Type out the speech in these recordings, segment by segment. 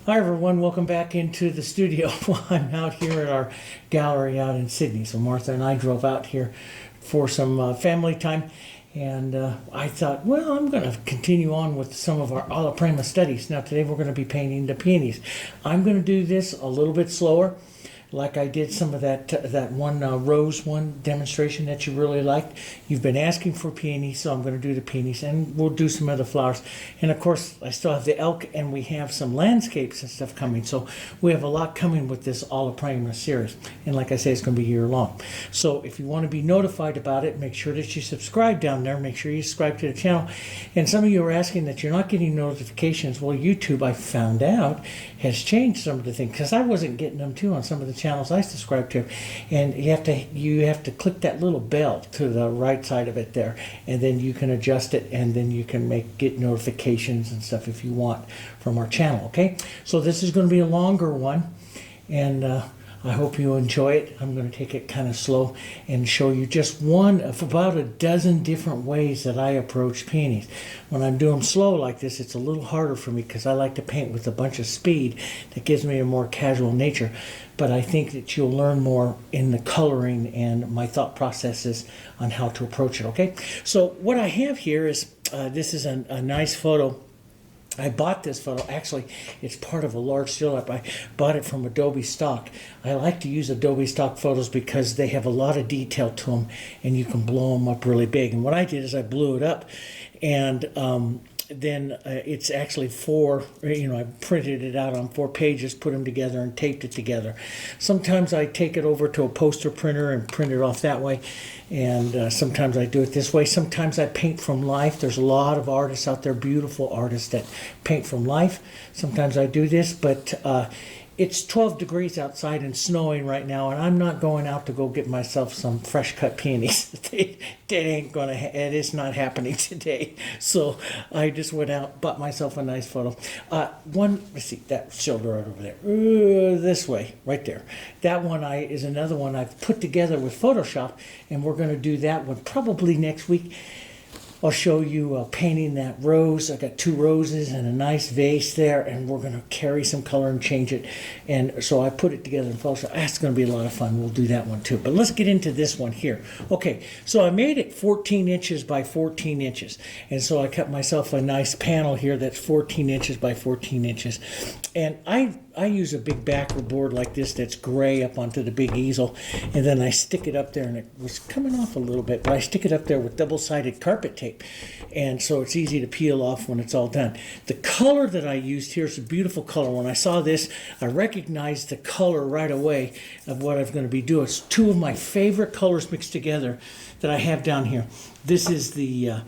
Hi everyone, welcome back into the studio. I'm out here at our gallery out in Sydney. So Martha and I drove out here for some family time, and I thought, well, I'm going to continue on with some of our Alla Prima studies. Now today we're going to be painting the peonies. I'm going to do this a little bit slower, like I did some of that one rose one demonstration that you really liked. You've been asking for peonies, so I'm going to do the peonies, and we'll do some other flowers. And of course, I still have the elk, and we have some landscapes and stuff coming. So we have a lot coming with this Alla Prima series. And like I say, it's going to be year long. So if you want to be notified about it, make sure that you subscribe down there. Make sure you subscribe to the channel. And some of you are asking that you're not getting notifications. Well, YouTube, I found out, has changed some of the things, because I wasn't getting them too on some of the channels I subscribe to, and you have to click that little bell to the right side of it there, and then you can adjust it, and then you can get notifications and stuff if you want from our channel. Okay, so this is going to be a longer one, and I hope you enjoy it. I'm going to take it kind of slow and show you just one of about a dozen different ways that I approach peonies. When I'm doing slow like this, it's a little harder for me because I like to paint with a bunch of speed that gives me a more casual nature. But I think that you'll learn more in the coloring and my thought processes on how to approach it, okay? So what I have here is, this is a nice photo. I bought this photo. Actually, it's part of a large still up. I bought it from Adobe Stock. I like to use Adobe Stock photos because they have a lot of detail to them, and you can blow them up really big. And what I did is I blew it up, and then it's actually I printed it out on 4 pages, put them together, and taped it together. Sometimes I take it over to a poster printer and print it off that way, and sometimes I do it this way. Sometimes I paint from life. There's a lot of artists out there, beautiful artists that paint from life. Sometimes I do this, but it's 12 degrees outside and snowing right now, and I'm not going out to go get myself some fresh cut peonies. It is not happening today. So I just went out, bought myself a nice photo. Let's see, that shoulder right over there. This way, right there. That one is another one I've put together with Photoshop, and we're going to do that one probably next week. I'll show you painting that rose. I got 2 roses and a nice vase there, and we're going to carry some color and change it. And so I put it together in Photoshop. That's going to be a lot of fun. We'll do that one too. But let's get into this one here. Okay, so I made it 14 inches by 14 inches. And so I cut myself a nice panel here that's 14 inches by 14 inches. And I use a big backer board like this that's gray up onto the big easel, and then I stick it up there, and it was coming off a little bit, but I stick it up there with double-sided carpet tape, and so it's easy to peel off when it's all done. The color that I used here is a beautiful color. When I saw this, I recognized the color right away of what I'm going to be doing. It's 2 of my favorite colors mixed together that I have down here. This is the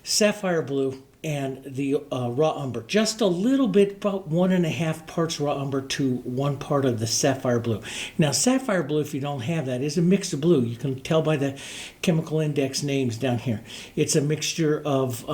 Sapphire Blue and the raw umber, just a little bit, about 1.5 parts raw umber to 1 part of the sapphire blue. Now, sapphire blue, if you don't have that, is a mix of blue. You can tell by the chemical index names down here. It's a mixture of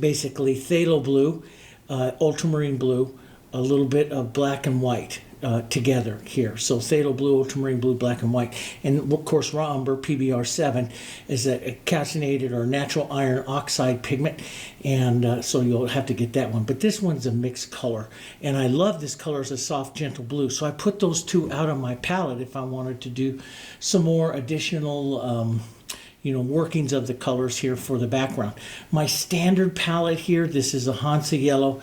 basically phthalo blue, ultramarine blue, a little bit of black and white together here. So phthalo blue, ultramarine blue, black and white. And of course, raw umber, PBR7, is a calcinated or natural iron oxide pigment. And so you'll have to get that one. But this one's a mixed color. And I love this color as a soft, gentle blue. So I put those 2 out on my palette if I wanted to do some more additional workings of the colors here for the background. My standard palette here, this is a Hansa Yellow,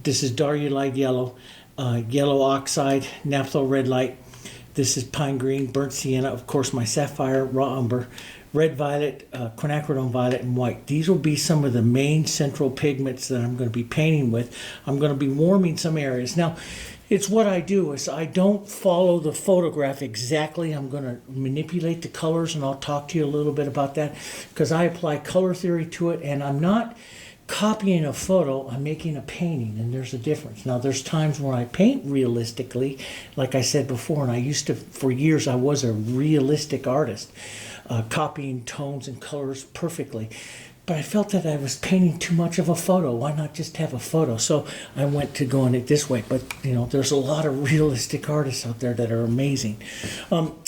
this is Diarylide Yellow, Yellow Oxide, Naphthol Red Light, this is Pine Green, Burnt Sienna, of course my Sapphire, Raw Umber, Red Violet, Quinacridone Violet, and White. These will be some of the main central pigments that I'm going to be painting with. I'm going to be warming some areas. Now, it's what I do is I don't follow the photograph exactly. I'm going to manipulate the colors, and I'll talk to you a little bit about that because I apply color theory to it, and I'm not copying a photo, I'm making a painting, and there's a difference. Now, there's times when I paint realistically, like I said before, and I used to, for years, I was a realistic artist, copying tones and colors perfectly. But I felt that I was painting too much of a photo. Why not just have a photo? So I went to going it this way. But, there's a lot of realistic artists out there that are amazing.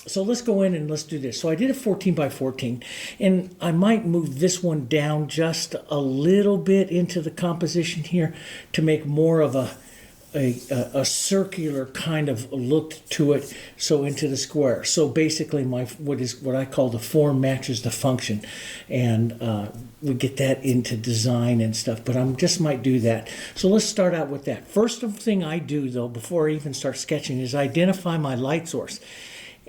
So let's go in and let's do this. So I did a 14 by 14. And I might move this one down just a little bit into the composition here to make more of a a circular kind of look to it, so into the square. So basically what I call the form matches the function, and we get that into design and stuff, but I just might do that. So let's start out with that. First thing I do though, before I even start sketching, is identify my light source.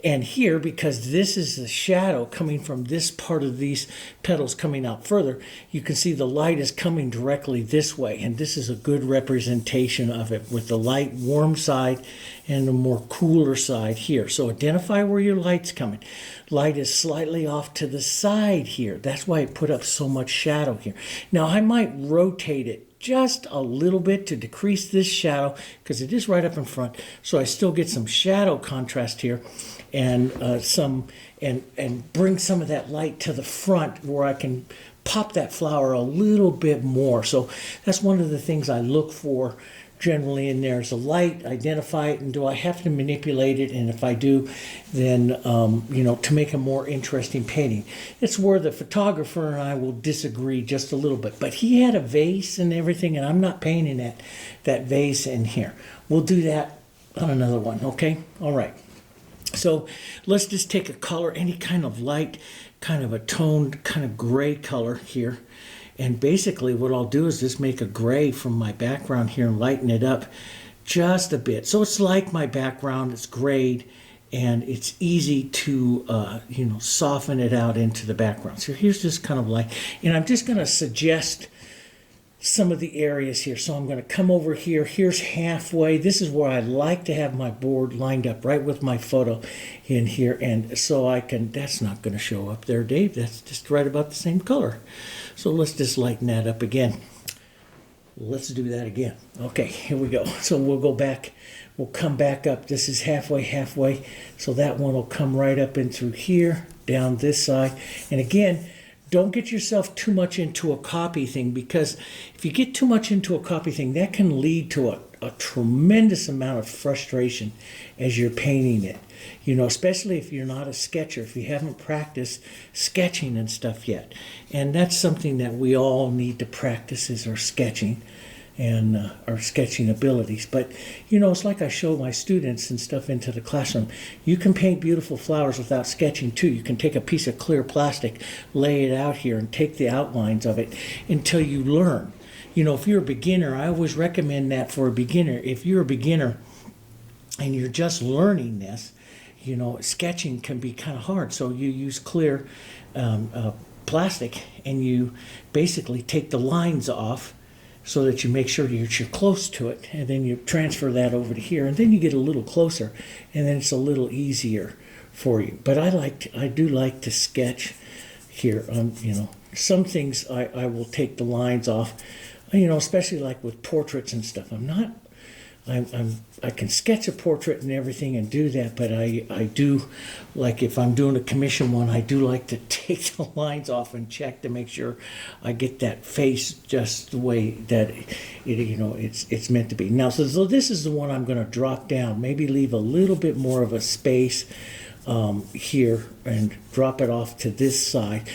And here, because this is the shadow coming from this part of these petals coming out further, you can see the light is coming directly this way. And this is a good representation of it, with the light warm side and the more cooler side here. So identify where your light's coming. Light is slightly off to the side here. That's why it put up so much shadow here. Now I might rotate it just a little bit to decrease this shadow, because it is right up in front, so I still get some shadow contrast here, and bring some of that light to the front where I can pop that flower a little bit more. So that's one of the things I look for generally in there, is a light, identify it, and do I have to manipulate it? And if I do, then to make a more interesting painting. It's where the photographer and I will disagree just a little bit, but he had a vase and everything, and I'm not painting that vase in here. We'll do that on another one, okay? All right. So let's just take a color, any kind of light, kind of a toned, kind of gray color here. And basically what I'll do is just make a gray from my background here and lighten it up just a bit. So it's like my background, it's grayed, and it's easy to, soften it out into the background. So here's just kind of like, and I'm just going to suggest some of the areas here. So I'm going to come over here. Here's halfway. This is where I like to have my board lined up right with my photo in here. And so I can, that's not going to show up there, Dave. That's just right about the same color. So let's just lighten that up again. Let's do that again. Okay, here we go. So we'll go back. We'll come back up. This is halfway. So that one will come right up in through here, down this side. And again, don't get yourself too much into a copy thing, because if you get too much into a copy thing, that can lead to a tremendous amount of frustration as you're painting it. Especially if you're not a sketcher, if you haven't practiced sketching and stuff yet. And that's something that we all need to practice, is our sketching and our sketching abilities. But it's like I show my students and stuff into the classroom. You can paint beautiful flowers without sketching too. You can take a piece of clear plastic, lay it out here, and take the outlines of it until you learn. If you're a beginner, I always recommend that for a beginner. If you're a beginner and you're just learning this, sketching can be kind of hard. So you use clear plastic, and you basically take the lines off, so that you make sure you're close to it, and then you transfer that over to here, and then you get a little closer, and then it's a little easier for you. But I do like to sketch here. Some things I will take the lines off, especially like with portraits and stuff. I can sketch a portrait and everything and do that, but I do, like if I'm doing a commission one, I do like to take the lines off and check to make sure I get that face just the way that it's meant to be. Now, so this is the one I'm going to drop down, maybe leave a little bit more of a space here and drop it off to this side.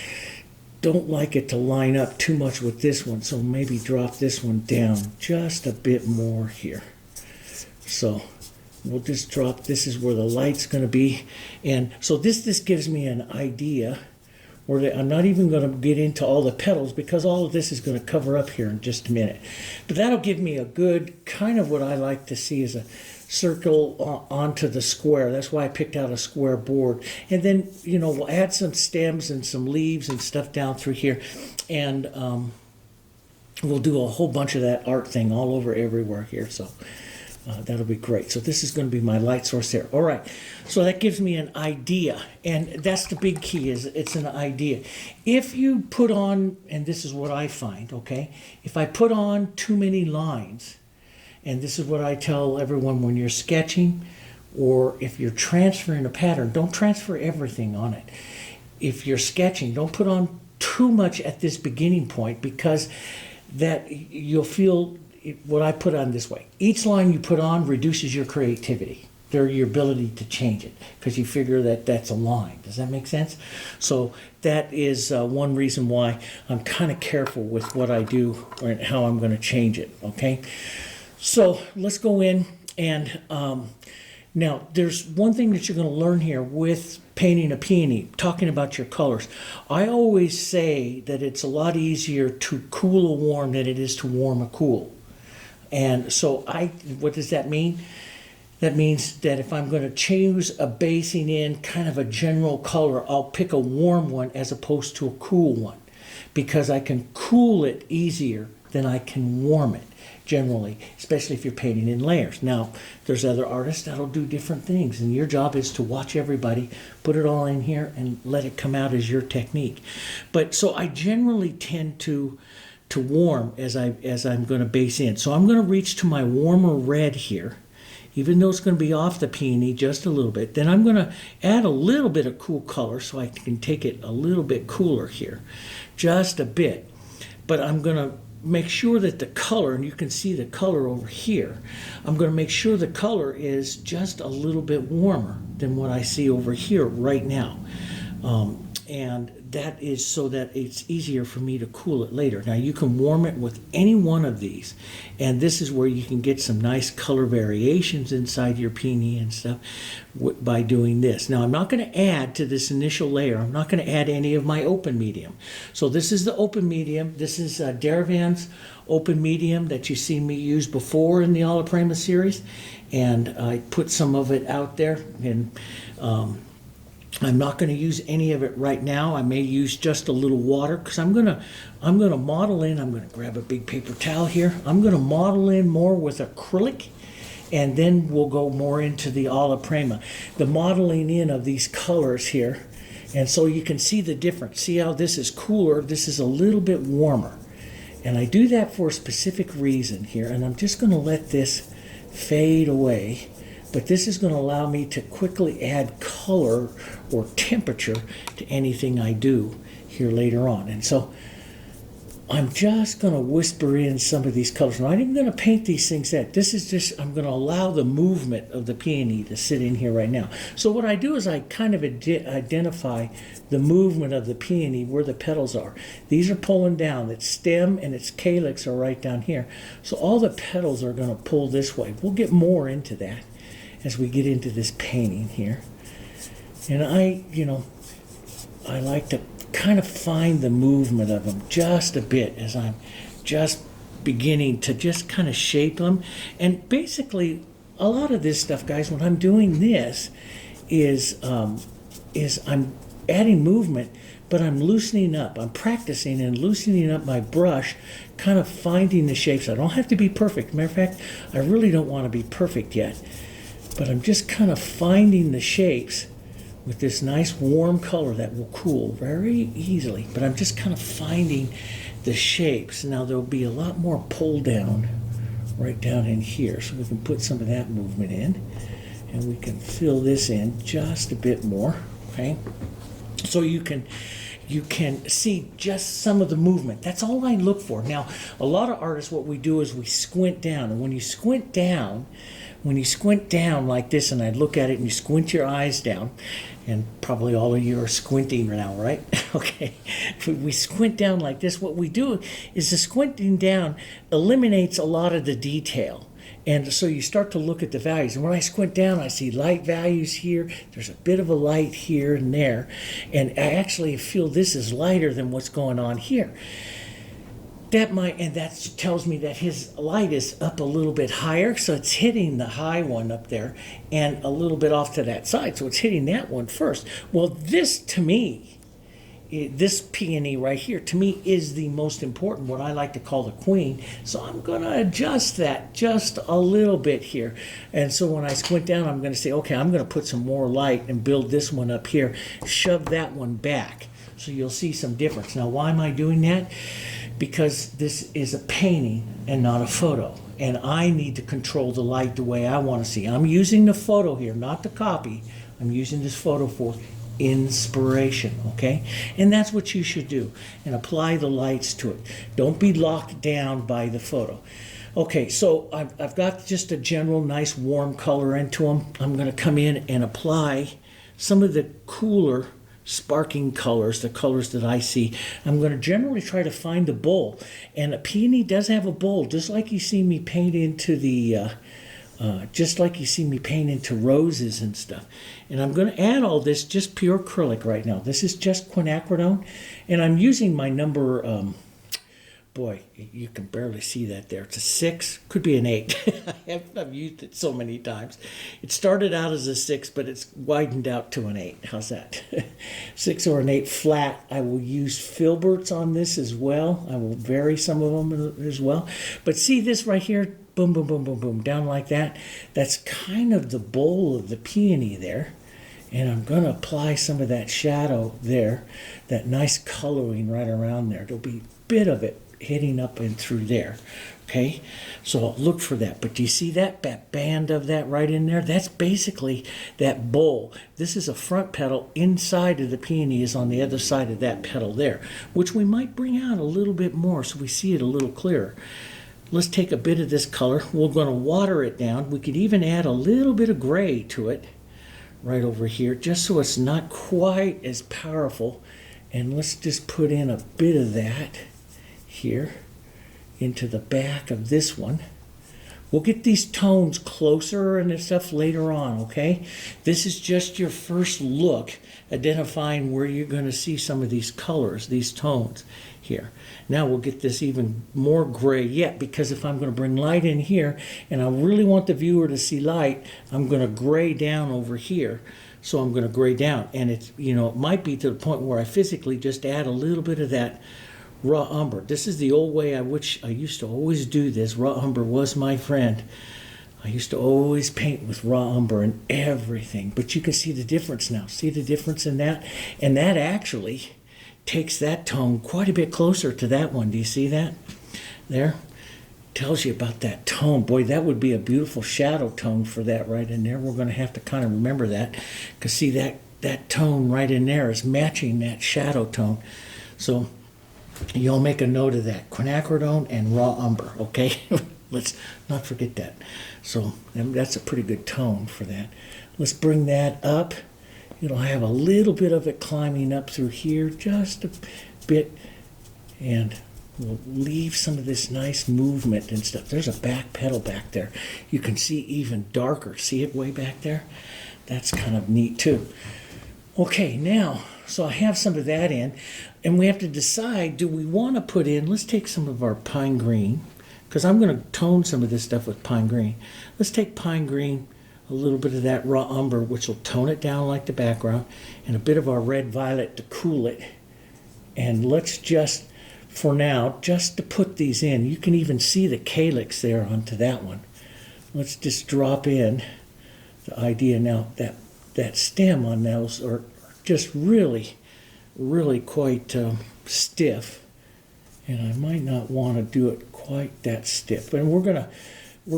Don't like it to line up too much with this one, so maybe drop this one down just a bit more here. So we'll just drop, this is where the light's going to be. And so this gives me an idea where I'm not even going to get into all the petals, because all of this is going to cover up here in just a minute. But that'll give me a good, kind of what I like to see is a circle onto the square. That's why I picked out a square board. And then, we'll add some stems and some leaves and stuff down through here. And we'll do a whole bunch of that art thing all over everywhere here. So that'll be great. So this is going to be my light source there. All right. So that gives me an idea. And that's the big key, is it's an idea. If you put on, and this is what I find, okay, if I put on too many lines, and this is what I tell everyone when you're sketching, or if you're transferring a pattern, don't transfer everything on it. If you're sketching, don't put on too much at this beginning point, because that you'll feel what I put on this way. Each line you put on reduces your creativity, your ability to change it, because you figure that that's a line. Does that make sense? So that is one reason why I'm kind of careful with what I do and how I'm going to change it. Okay. So let's go in and now there's one thing that you're going to learn here with painting a peony, talking about your colors. I always say that it's a lot easier to cool a warm than it is to warm a cool. And so what does that mean? That means that if I'm going to choose a basing in kind of a general color, I'll pick a warm one as opposed to a cool one, because I can cool it easier than I can warm it generally, especially if you're painting in layers. Now, there's other artists that'll do different things, and your job is to watch everybody, put it all in here, and let it come out as your technique. But so I generally tend to warm as I'm going to base in. So I'm going to reach to my warmer red here, even though it's going to be off the peony just a little bit. Then I'm going to add a little bit of cool color so I can take it a little bit cooler here, just a bit. But I'm going to make sure that the color, and you can see the color over here, I'm going to make sure the color is just a little bit warmer than what I see over here right now. And that is so that it's easier for me to cool it later. Now you can warm it with any one of these, and this is where you can get some nice color variations inside your peony and stuff by doing this. Now I'm not going to add to this initial layer, I'm not going to add any of my open medium. So this is the open medium. This is Derivan's open medium that you see me use before in the Alla Prima series, and I put some of it out there, and I'm not going to use any of it right now. I may use just a little water because I'm gonna model in. I'm going to grab a big paper towel here. I'm going to model in more with acrylic, and then we'll go more into the Alla Prima. The modeling in of these colors here, and so you can see the difference. See how this is cooler, this is a little bit warmer. And I do that for a specific reason here, and I'm just going to let this fade away. But this is going to allow me to quickly add color or temperature to anything I do here later on. And so I'm just going to whisper in some of these colors. I'm not even going to paint these things yet. This is just, I'm going to allow the movement of the peony to sit in here right now. So what I do is I kind of identify the movement of the peony where the petals are. These are pulling down. Its stem and its calyx are right down here. So all the petals are going to pull this way. We'll get more into that as we get into this painting here. And I like to kind of find the movement of them just a bit as I'm just beginning to just kind of shape them. And basically, a lot of this stuff, guys, when I'm doing this is I'm adding movement, but I'm loosening up. I'm practicing and loosening up my brush, kind of finding the shapes. I don't have to be perfect. Matter of fact, I really don't want to be perfect yet. But I'm just kind of finding the shapes with this nice warm color that will cool very easily. But I'm just kind of finding the shapes. Now there'll be a lot more pull down right down in here. So we can put some of that movement in. And we can fill this in just a bit more. Okay. So you can see just some of the movement. That's all I look for. Now, a lot of artists, what we do is we squint down. And when you squint down like this, and I look at it and you squint your eyes down, and probably all of you are squinting now, right? Okay. If we squint down like this, what we do is the squinting down eliminates a lot of the detail. And so you start to look at the values. And when I squint down, I see light values here. There's a bit of a light here and there. And I actually feel this is lighter than what's going on here. That tells me that his light is up a little bit higher, so it's hitting the high one up there, and a little bit off to that side, so it's hitting that one first. Well, this to me, this peony right here, to me is the most important, what I like to call the queen. So I'm going to adjust that just a little bit here. And so when I squint down, I'm going to say, okay, I'm going to put some more light and build this one up here, shove that one back. So you'll see some difference. Now, why am I doing that? Because this is a painting and not a photo. And I need to control the light the way I want to see. I'm using the photo here, not the copy. I'm using this photo for inspiration, okay? And that's what you should do, and apply the lights to it. Don't be locked down by the photo. Okay, so I've got just a general nice warm color into them. I'm going to come in and apply some of the cooler sparking colors, the colors that I see. I'm going to generally try to find a bowl. And a peony does have a bowl, just like you see me paint into the, just like you see me paint into roses and stuff. And I'm going to add all this just pure acrylic right now. This is just quinacridone. And I'm using my number, boy, you can barely see that there. It's a 6, could be an 8. I've used it so many times. It started out as a 6, but it's widened out to an 8. How's that? 6 or an 8 flat. I will use filberts on this as well. I will vary some of them as well. But see this right here? Boom, boom, boom, boom, boom, down like that. That's kind of the bowl of the peony there. And I'm going to apply some of that shadow there, that nice coloring right around there. There'll be a bit of it hitting up and through there. Okay, so I'll look for that. But do you see that band of that right in there? That's basically that bowl. This is a front petal. Inside of the peony is on the other side of that petal there, which we might bring out a little bit more so we see it a little clearer. Let's take a bit of this color. We're going to water it down. We could even add a little bit of gray to it right over here, just so it's not quite as powerful. And let's just put in a bit of that here into the back of this one. We'll get these tones closer and stuff later on, okay? This is just your first look, identifying where you're going to see some of these colors, these tones here. Now we'll get this even more gray yet, because if I'm going to bring light in here, and I really want the viewer to see light, I'm going to gray down over here. So I'm going to gray down, and it's, you know, it might be to the point where I physically just add a little bit of that raw umber. This is the old way I used to always do this. Raw umber was my friend. I used to always paint with raw umber and everything. But you can see the difference now. See the difference in that? And that actually takes that tone quite a bit closer to that one. Do you see that? There. Tells you about that tone. Boy, that would be a beautiful shadow tone for that right in there. We're going to have to kind of remember that. Because see, that tone right in there is matching that shadow tone. So you'll make a note of that. Quinacridone and raw umber, okay? Let's not forget that. So that's a pretty good tone for that. Let's bring that up. It'll have a little bit of it climbing up through here, just a bit. And we'll leave some of this nice movement and stuff. There's a back petal back there. You can see even darker. See it way back there? That's kind of neat too. Okay, now, so I have some of that in, and we have to decide, do we want to put in, let's take some of our pine green, because I'm going to tone some of this stuff with pine green. Let's take pine green, a little bit of that raw umber, which will tone it down like the background, and a bit of our red violet to cool it. And let's just, for now, just to put these in, you can even see the calyx there onto that one. Let's just drop in the idea now that that stem on those are just really, really quite stiff, and I might not want to do it quite that stiff. And we're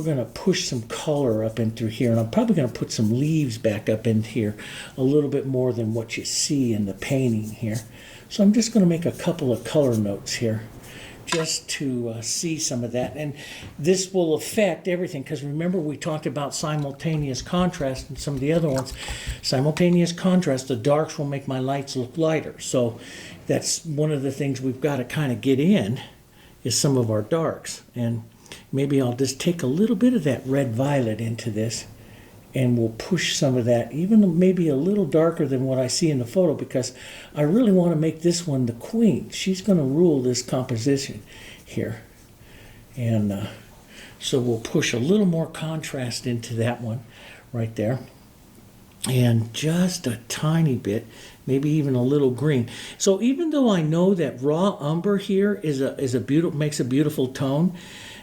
gonna push some color up in through here, and I'm probably gonna put some leaves back up in here a little bit more than what you see in the painting here. So I'm just gonna make a couple of color notes here, just to see some of that. And this will affect everything, because remember we talked about simultaneous contrast and some of the other ones. Simultaneous contrast, the darks will make my lights look lighter. So that's one of the things we've got to kind of get in, is some of our darks. And maybe I'll just take a little bit of that red violet into this, and we'll push some of that, even maybe a little darker than what I see in the photo, because I really want to make this one the queen. She's going to rule this composition here. And so we'll push a little more contrast into that one right there. And just a tiny bit, maybe even a little green. So even though I know that raw umber here is a beautiful, makes a beautiful tone,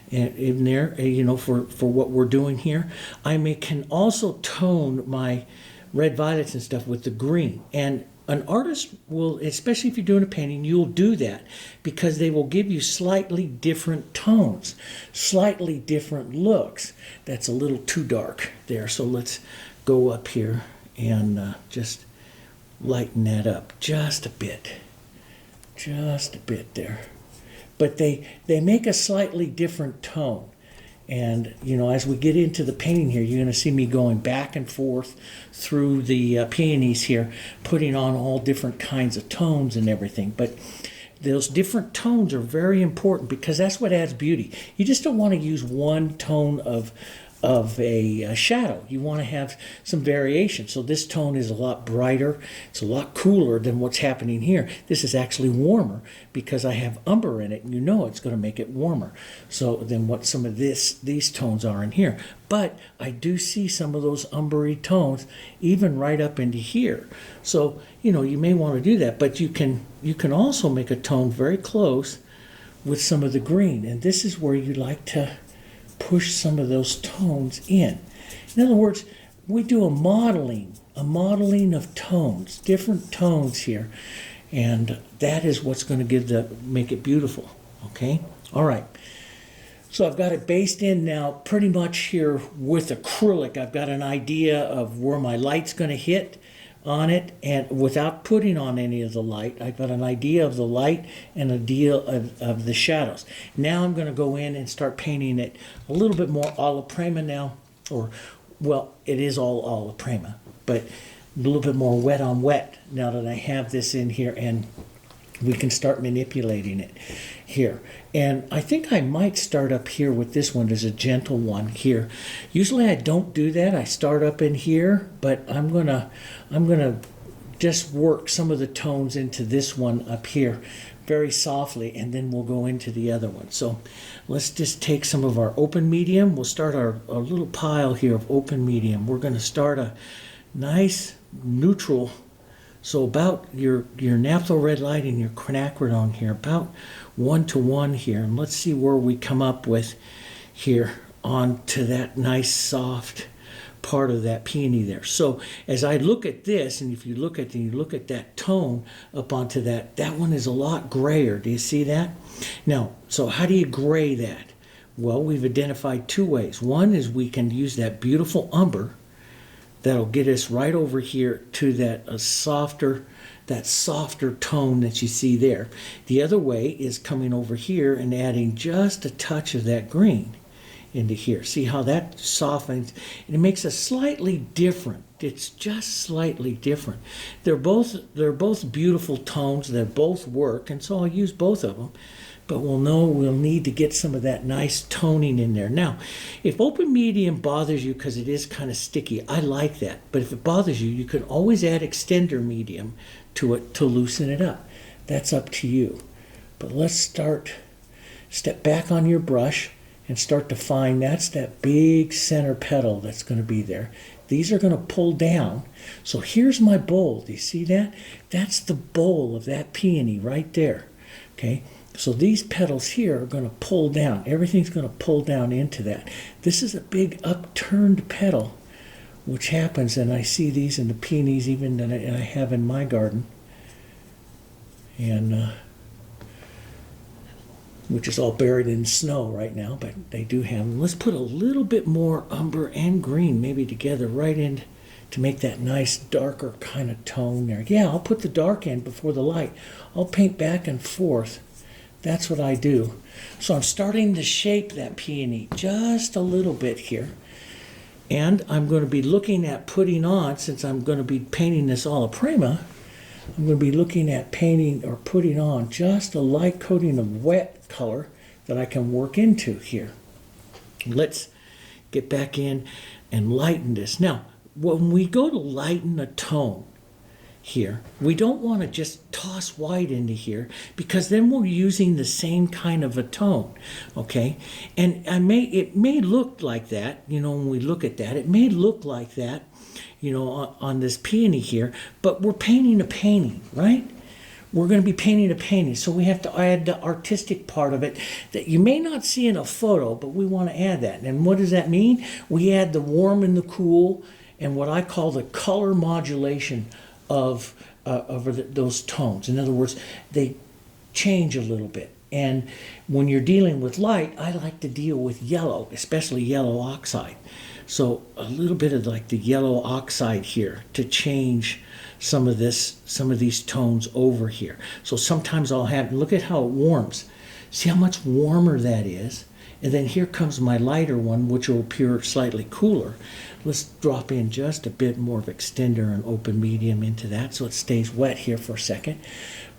and in there, you know, for what we're doing here, I can also tone my red violets and stuff with the green. And an artist will, especially if you're doing a painting, you'll do that, because they will give you slightly different tones, slightly different looks. That's a little too dark there. So let's go up here and just lighten that up just a bit there. But they make a slightly different tone. And, you know, as we get into the painting here, you're going to see me going back and forth through the peonies here, putting on all different kinds of tones and everything. But those different tones are very important because that's what adds beauty. You just don't want to use one tone of a shadow. You want to have some variation. So this tone is a lot brighter. It's a lot cooler than what's happening here. This is actually warmer because I have umber in it, and you know it's going to make it warmer. So than what some of these tones are in here. But I do see some of those umbery tones even right up into here. So, you know, you may want to do that, but you can also make a tone very close with some of the green. And this is where you like to push some of those tones in. In other words, we do a modeling of tones, different tones here, and that is what's going to make it beautiful. Okay, all right. So I've got it based in now pretty much here with acrylic. I've got an idea of where my light's going to hit on it, and without putting on any of the light, I've got an idea of the light and an idea of the shadows. Now I'm going to go in and start painting it a little bit more Alla Prima now, or, well, it is all Alla Prima, but a little bit more wet on wet now that I have this in here, and we can start manipulating it here. And I think I might start up here with this one as a gentle one here. Usually I don't do that. I start up in here, but I'm gonna just work some of the tones into this one up here very softly, and then we'll go into the other one. So let's just take some of our open medium. We'll start our little pile here of open medium. We're gonna start a nice neutral. So about your Naphthol Red Light and your Quinacridone here, about 1-to-1 here. And let's see where we come up with here onto that nice soft part of that peony there. So as I look at this, and if you look at that tone up onto that one is a lot grayer. Do you see that? Now, so how do you gray that? Well, we've identified two ways. One is we can use that beautiful umber. That'll get us right over here to that softer tone that you see there. The other way is coming over here and adding just a touch of that green into here. See how that softens, and it makes a slightly different. It's just slightly different. They're both beautiful tones. They both work, and so I'll use both of them. But we'll need to get some of that nice toning in there. Now, if open medium bothers you because it is kind of sticky, I like that. But if it bothers you, you can always add extender medium to it to loosen it up. That's up to you. But let's step back on your brush and start to find that's that big center petal that's going to be there. These are going to pull down. So here's my bowl. Do you see that? That's the bowl of that peony right there. Okay. So these petals here are going to pull down. Everything's going to pull down into that. This is a big upturned petal, which happens, and I see these in the peonies even that I have in my garden, and which is all buried in snow right now, but they do have them. Let's put a little bit more umber and green maybe together right in to make that nice darker kind of tone there. Yeah, I'll put the dark in before the light. I'll paint back and forth. That's what I do. So I'm starting to shape that peony just a little bit here. And I'm going to be looking at putting on, since I'm going to be painting this Alla Prima, I'm going to be looking at painting or putting on just a light coating of wet color that I can work into here. Let's get back in and lighten this. Now, when we go to lighten a tone, here, we don't want to just toss white into here because then we're using the same kind of a tone, okay? And it may look like that, you know, when we look at that, it may look like that, you know, on this peony here, but we're painting a painting, right? We're going to be painting a painting, so we have to add the artistic part of it that you may not see in a photo, but we want to add that. And what does that mean? We add the warm and the cool and what I call the color modulation of those tones. In other words, they change a little bit. And when you're dealing with light, I like to deal with yellow, especially yellow oxide. So a little bit of like the yellow oxide here to change some of these tones over here. So sometimes I'll have, look at how it warms. See how much warmer that is? And then here comes my lighter one, which will appear slightly cooler. Let's drop in just a bit more of extender and open medium into that so it stays wet here for a second.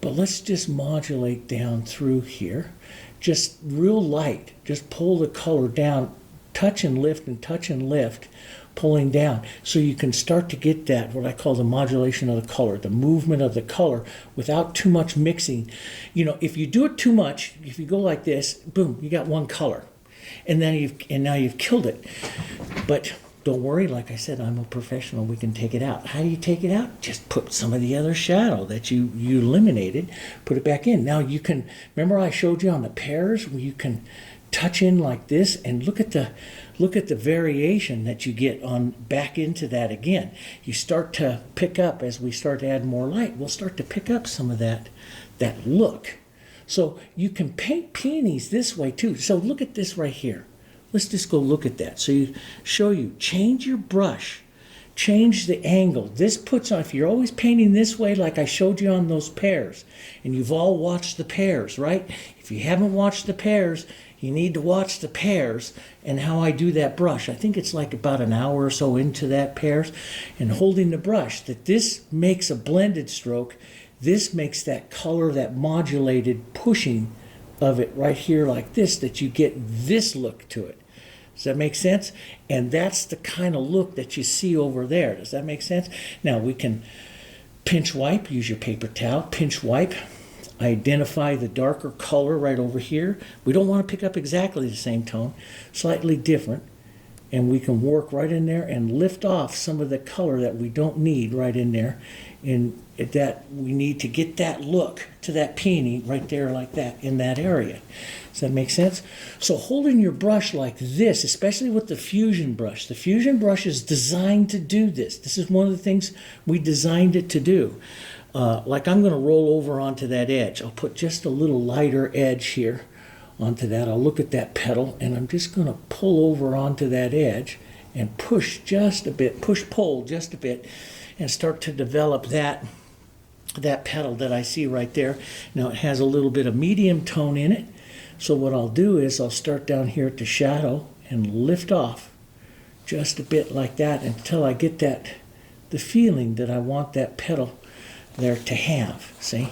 But let's just modulate down through here. Just real light. Just pull the color down, touch and lift, pulling down, so you can start to get that, what I call the modulation of the color, the movement of the color without too much mixing. You know, if you do it too much, if you go like this, boom, you got one color. And now you've killed it. But don't worry, like I said, I'm a professional. We can take it out. How do you take it out? Just put some of the other shadow that you eliminated, put it back in. Now you can, remember I showed you on the pears where you can touch in like this and look at the variation that you get on back into that again. You start to pick up, as we start to add more light, we'll start to pick up some of that look. So you can paint peonies this way too. So look at this right here. Let's just go look at that. So change your brush, change the angle. This puts on, if you're always painting this way like I showed you on those pears, and you've all watched the pears, right? If you haven't watched the pears, you need to watch the pears and how I do that brush. I think it's like about an hour or so into that pears, and holding the brush, that this makes a blended stroke. This makes that color, that modulated pushing of it right here like this, that you get this look to it. Does that make sense? And that's the kind of look that you see over there. Does that make sense? Now we can pinch wipe, use your paper towel, pinch wipe, identify the darker color right over here. We don't want to pick up exactly the same tone, slightly different. And we can work right in there and lift off some of the color that we don't need right in there. And that we need to get that look to that peony right there like that in that area. Does that make sense? So holding your brush like this, especially with the fusion brush. The fusion brush is designed to do this. This is one of the things we designed it to do. Like I'm going to roll over onto that edge. I'll put just a little lighter edge here onto that. I'll look at that petal and I'm just going to pull over onto that edge and push just a bit, pull just a bit, and start to develop that petal that I see right there. Now it has a little bit of medium tone in it. So what I'll do is I'll start down here at the shadow and lift off just a bit like that until I get the feeling that I want that petal there to have, see?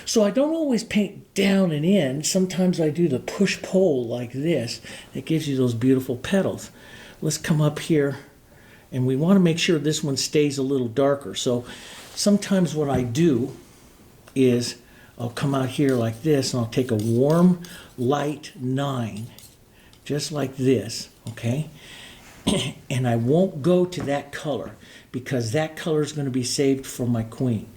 So I don't always paint down and in. Sometimes I do the push-pull like this. That gives you those beautiful petals. Let's come up here, and we want to make sure this one stays a little darker. So sometimes what I do is I'll come out here like this, and I'll take a warm, light 9, just like this, okay? And I won't go to that color, because that color is going to be saved for my queen.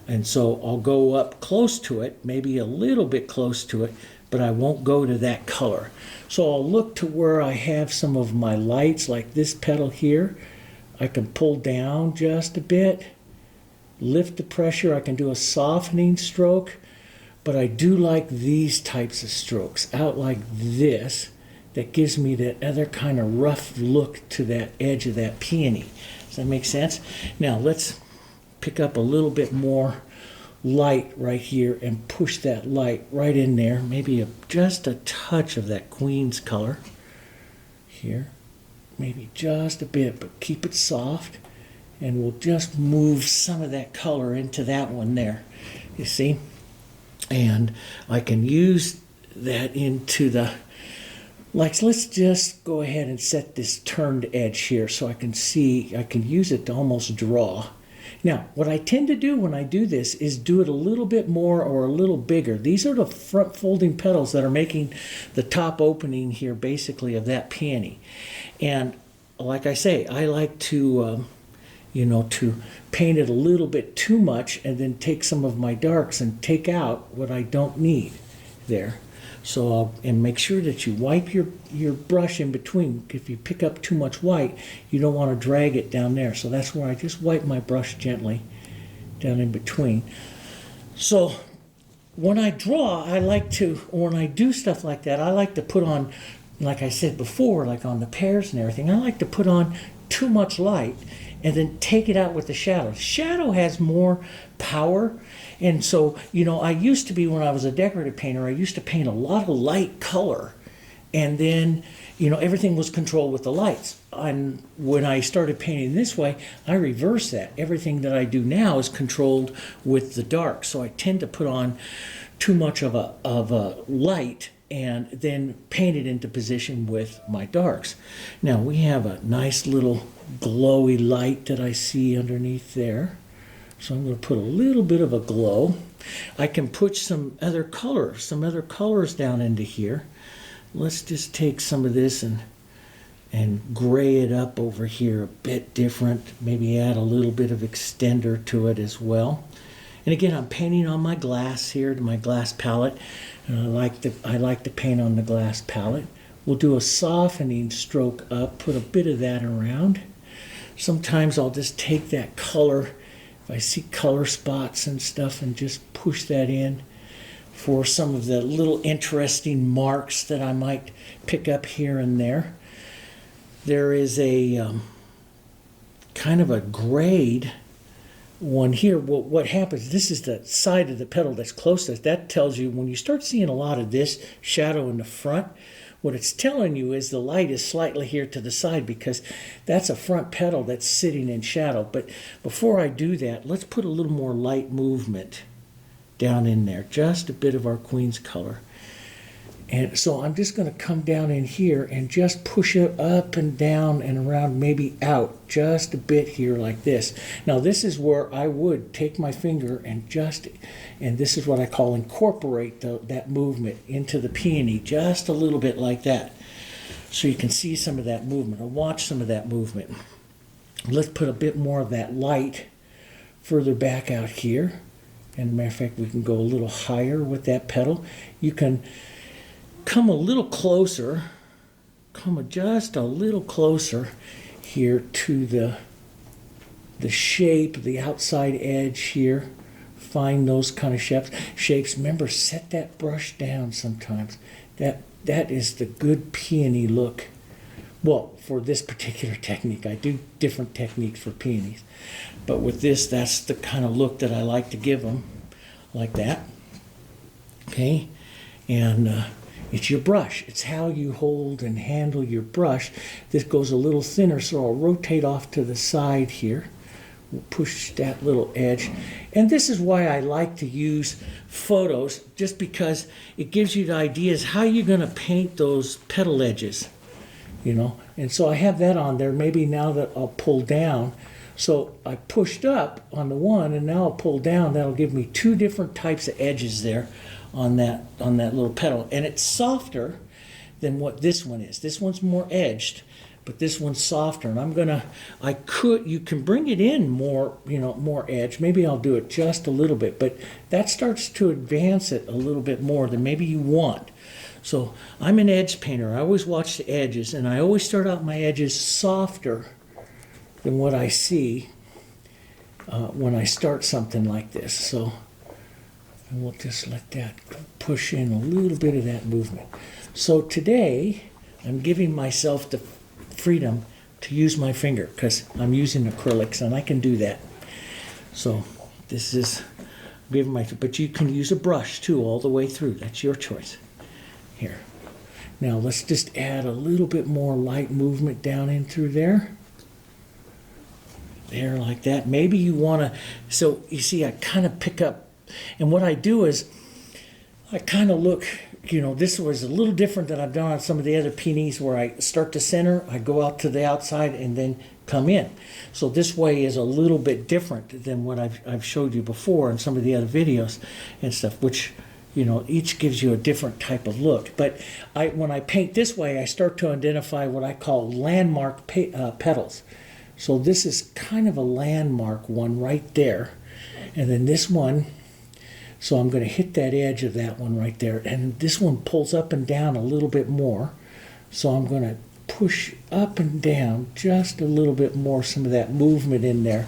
And so I'll go up close to it, maybe a little bit close to it, but I won't go to that color. So I'll look to where I have some of my lights, like this petal here. I can pull down just a bit, lift the pressure. I can do a softening stroke, but I do like these types of strokes out like this. That gives me that other kind of rough look to that edge of that peony. Does that make sense? Now let's pick up a little bit more light right here and push that light right in there. Maybe just a touch of that queen's color here. Maybe just a bit, but keep it soft. And we'll just move some of that color into that one there. You see? And I can use that into the, like, let's just go ahead and set this turned edge here so I can see, I can use it to almost draw. Now, what I tend to do when I do this is do it a little bit more or a little bigger. These are the front folding petals that are making the top opening here, basically, of that peony. And like I say, I like to, to paint it a little bit too much and then take some of my darks and take out what I don't need there. So and make sure that you wipe your brush in between. If you pick up too much white, you don't want to drag it down there. So that's where I just wipe my brush gently down in between. So when I draw, I like to, or when I do stuff like that, I like to put on, like I said before, like on the pears and everything, I like to put on too much light and then take it out with the shadow. Shadow has more power. And so, I used to be, when I was a decorative painter, I used to paint a lot of light color And then, you know, everything was controlled with the lights. And when I started painting this way, I reversed that. Everything that I do now is controlled with the dark. So I tend to put on too much of a light and then paint it into position with my darks. Now we have a nice little glowy light that I see underneath there. So I'm going to put a little bit of a glow. I can put some other colors down into here. Let's just take some of this and gray it up over here a bit different. Maybe add a little bit of extender to it as well. And again, I'm painting on my glass here, my glass palette. And I like to paint on the glass palette. We'll do a softening stroke up, put a bit of that around. Sometimes I'll just take that color, if I see color spots and stuff, and just push that in for some of the little interesting marks that I might pick up here and there. There is a kind of a grade one here. What happens, this is the side of the petal that's closest. That tells you when you start seeing a lot of this shadow in the front, what it's telling you is the light is slightly here to the side because that's a front petal that's sitting in shadow. But before I do that, let's put a little more light movement down in there, just a bit of our Queen's color. And so I'm just going to come down in here and just push it up and down and around, maybe out just a bit here like this. Now this is where I would take my finger and this is what I call incorporate that movement into the peony, just a little bit like that. So you can see some of that movement or watch some of that movement. Let's put a bit more of that light further back out here. And as a matter of fact, we can go a little higher with that petal. You can come a little closer, just a little closer here to the shape, the outside edge here. Find those kind of shapes. Remember, set that brush down sometimes. That is the good peony look. Well, for this particular technique, I do different techniques for peonies. But with this, that's the kind of look that I like to give them, like that. Okay, and it's your brush. It's how you hold and handle your brush. This goes a little thinner, so I'll rotate off to the side here. We'll push that little edge. And this is why I like to use photos, just because it gives you the ideas how you're going to paint those petal edges, you know. And so I have that on there. Maybe now that I'll pull down. So I pushed up on the one, and now I'll pull down. That'll give me two different types of edges there on that little petal, and it's softer than what this one is. This one's more edged, but this one's softer. And you can bring it in more, you know, more edge. Maybe I'll do it just a little bit, but that starts to advance it a little bit more than maybe you want. So I'm an edge painter. I always watch the edges, and I always start out my edges softer than what I see when I start something like this. So. And we'll just let that push in a little bit of that movement. So today, I'm giving myself the freedom to use my finger because I'm using acrylics and I can do that. So this is giving but you can use a brush too all the way through. That's your choice. Here. Now let's just add a little bit more light movement down in through there. There, like that. Maybe you want to, so you see I kind of pick up. And what I do is I kind of look, you know, this was a little different than I've done on some of the other peonies where I start to center, I go out to the outside and then come in. So this way is a little bit different than what I've showed you before in some of the other videos and stuff, which, you know, each gives you a different type of look. But when I paint this way, I start to identify what I call landmark petals. So this is kind of a landmark one right there. And then this one, so I'm going to hit that edge of that one right there. And this one pulls up and down a little bit more. So I'm going to push up and down just a little bit more, some of that movement in there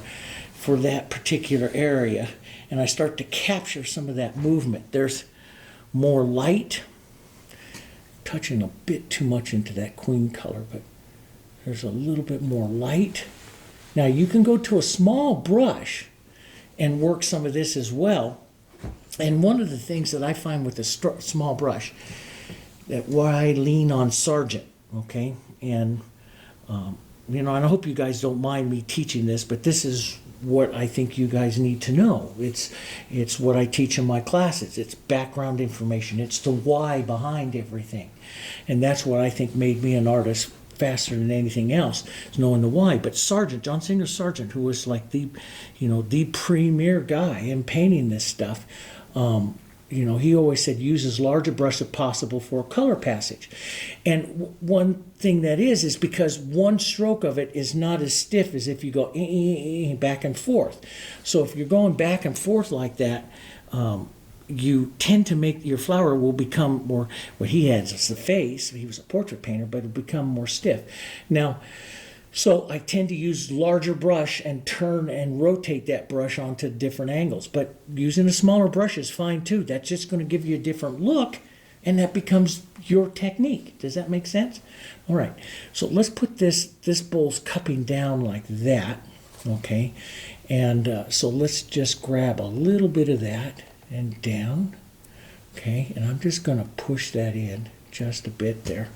for that particular area. And I start to capture some of that movement. There's more light, touching a bit too much into that Queen color, but there's a little bit more light. Now you can go to a small brush and work some of this as well. And one of the things that I find with a small brush, that why I lean on Sargent, okay? And, you know, and I hope you guys don't mind me teaching this, but this is what I think you guys need to know. It's what I teach in my classes. It's background information. It's the why behind everything. And that's what I think made me an artist faster than anything else, is knowing the why. But Sargent, John Singer Sargent, who was like the, you know, the premier guy in painting this stuff, you know, he always said use as large a brush as possible for color passage. And one thing that is because one stroke of it is not as stiff as if you go back and forth. So if you're going back and forth like that, you tend to make your flower will become more, what he has is the face, he was a portrait painter, but it'll become more stiff. Now, so I tend to use larger brush and turn and rotate that brush onto different angles. But using a smaller brush is fine too. That's just going to give you a different look, and that becomes your technique. Does that make sense? All right. So let's put this bowl's cupping down like that, okay? And so let's just grab a little bit of that and down, okay? And I'm just going to push that in just a bit there.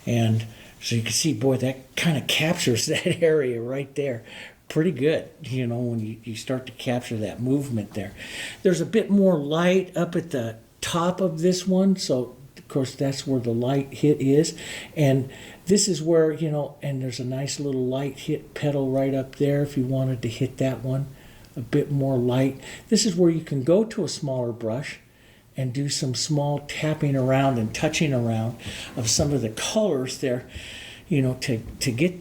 And so you can see, boy, that kind of captures that area right there pretty good, you know, when you start to capture that movement there. There's a bit more light up at the top of this one, so of course that's where the light hit is. And this is where, you know, and there's a nice little light hit petal right up there if you wanted to hit that one, a bit more light. This is where you can go to a smaller brush and do some small tapping around and touching around of some of the colors there, you know, to get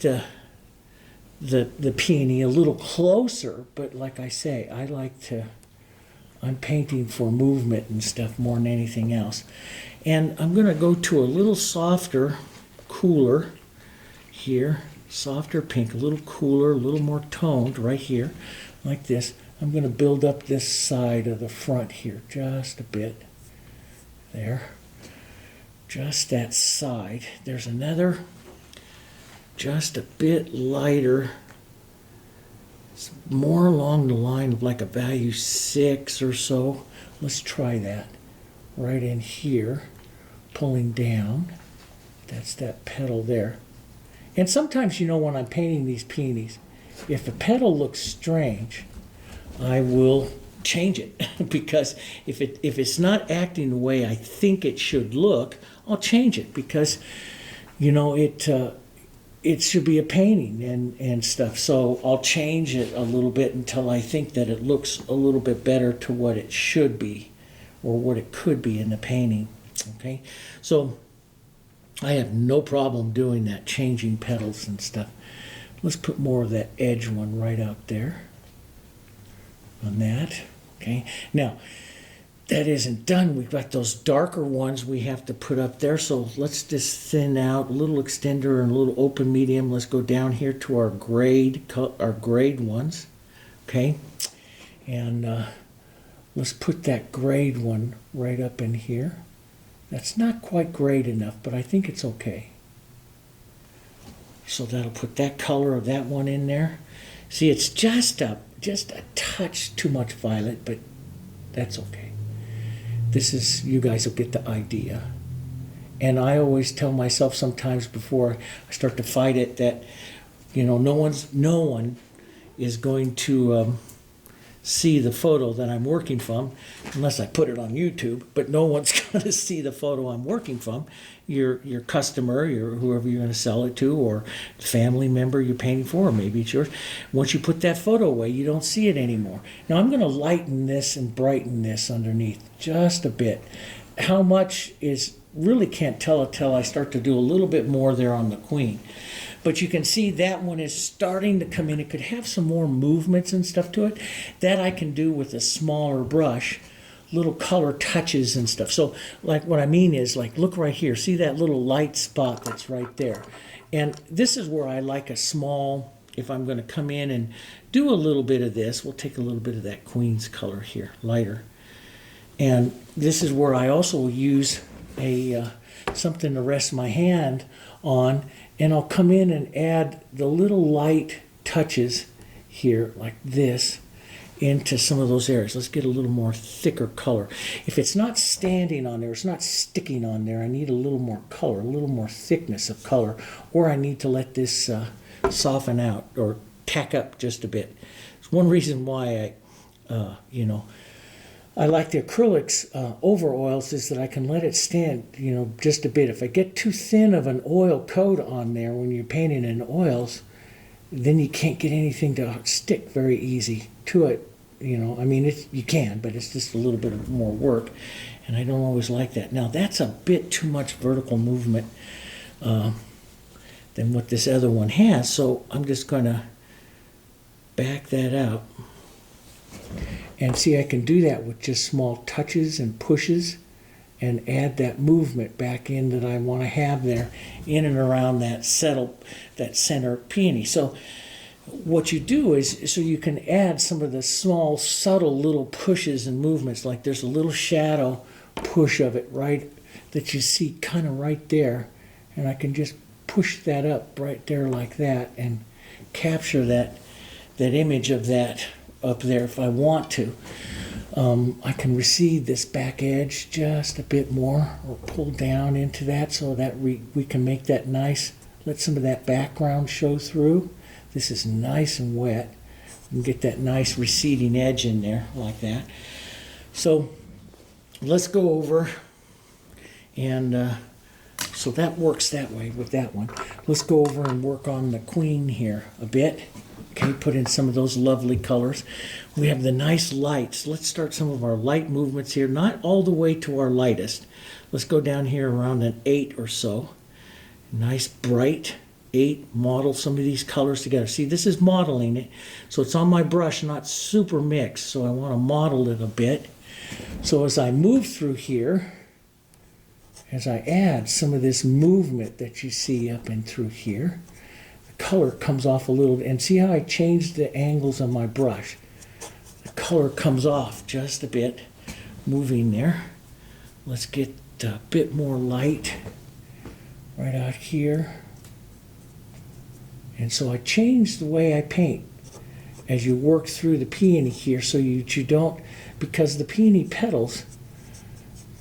the peony a little closer. But like I say, I'm painting for movement and stuff more than anything else. And I'm going to go to a little softer, cooler here, softer pink, a little cooler, a little more toned right here, like this. I'm going to build up this side of the front here just a bit. There. Just that side. There's another, just a bit lighter. It's more along the line of like a value 6 or so. Let's try that. Right in here. Pulling down. That's that petal there. And sometimes, you know, when I'm painting these peonies, if a petal looks strange, I will change it because if it's not acting the way I think it should look, I'll change it because, you know, it should be a painting and stuff. So I'll change it a little bit until I think that it looks a little bit better to what it should be or what it could be in the painting. Okay, so I have no problem doing that, changing petals and stuff. Let's put more of that edge one right out there on that. Okay, now that isn't done. We've got those darker ones we have to put up there. So let's just thin out a little extender and a little open medium. Let's go down here to our grade ones. Okay, and let's put that grade one right up in here. That's not quite grade enough, but I think it's okay. So that'll put that color of that one in there. See, it's just a touch too much violet, but that's okay. This is, you guys will get the idea. And I always tell myself sometimes before I start to fight it that, you know, no one is going to see the photo that I'm working from unless I put it on YouTube, but no one's going to see the photo I'm working from. Your customer, whoever you're going to sell it to, or family member you're painting for, or maybe it's yours. Once you put that photo away, you don't see it anymore. Now I'm going to lighten this and brighten this underneath just a bit. How much is really can't tell until I start to do a little bit more there on the queen. But you can see that one is starting to come in. It could have some more movements and stuff to it. That I can do with a smaller brush, little color touches and stuff. So like what I mean is, like, look right here. See that little light spot that's right there? And this is where I like a small, if I'm going to come in and do a little bit of this, we'll take a little bit of that queen's color here, lighter. And this is where I also will use a something to rest my hand on, and I'll come in and add the little light touches here like this, into some of those areas. Let's get a little more thicker color. If it's not standing on there, it's not sticking on there, I need a little more color, a little more thickness of color, or I need to let this soften out or tack up just a bit. It's one reason why I like the acrylics over oils is that I can let it stand, just a bit. If I get too thin of an oil coat on there when you're painting in oils, then you can't get anything to stick very easy to it. I mean, you can, but it's just a little bit of more work, and I don't always like that. Now, that's a bit too much vertical movement than what this other one has, so I'm just going to back that out. And see, I can do that with just small touches and pushes and add that movement back in that I want to have there in and around that center peony. So what you do is, so you can add some of the small, subtle little pushes and movements, like there's a little shadow push of it right that you see kind of right there, and I can just push that up right there like that and capture that image of that up there if I want to. I can recede this back edge just a bit more, or pull down into that so that we can make that nice, let some of that background show through. This is nice and wet. You can get that nice receding edge in there like that. So let's go over, and so that works that way with that one. Let's go over and work on the queen here a bit. Okay, put in some of those lovely colors. We have the nice lights. Let's start some of our light movements here, not all the way to our lightest. Let's go down here around an 8 or so. Nice bright 8, model some of these colors together. See, this is modeling it, so it's on my brush, not super mixed, so I want to model it a bit. So as I move through here, as I add some of this movement that you see up and through here, color comes off a little, and see how I changed the angles on my brush. The color comes off just a bit, moving there. Let's get a bit more light right out here. And so I changed the way I paint as you work through the peony here, so you don't, because the peony petals,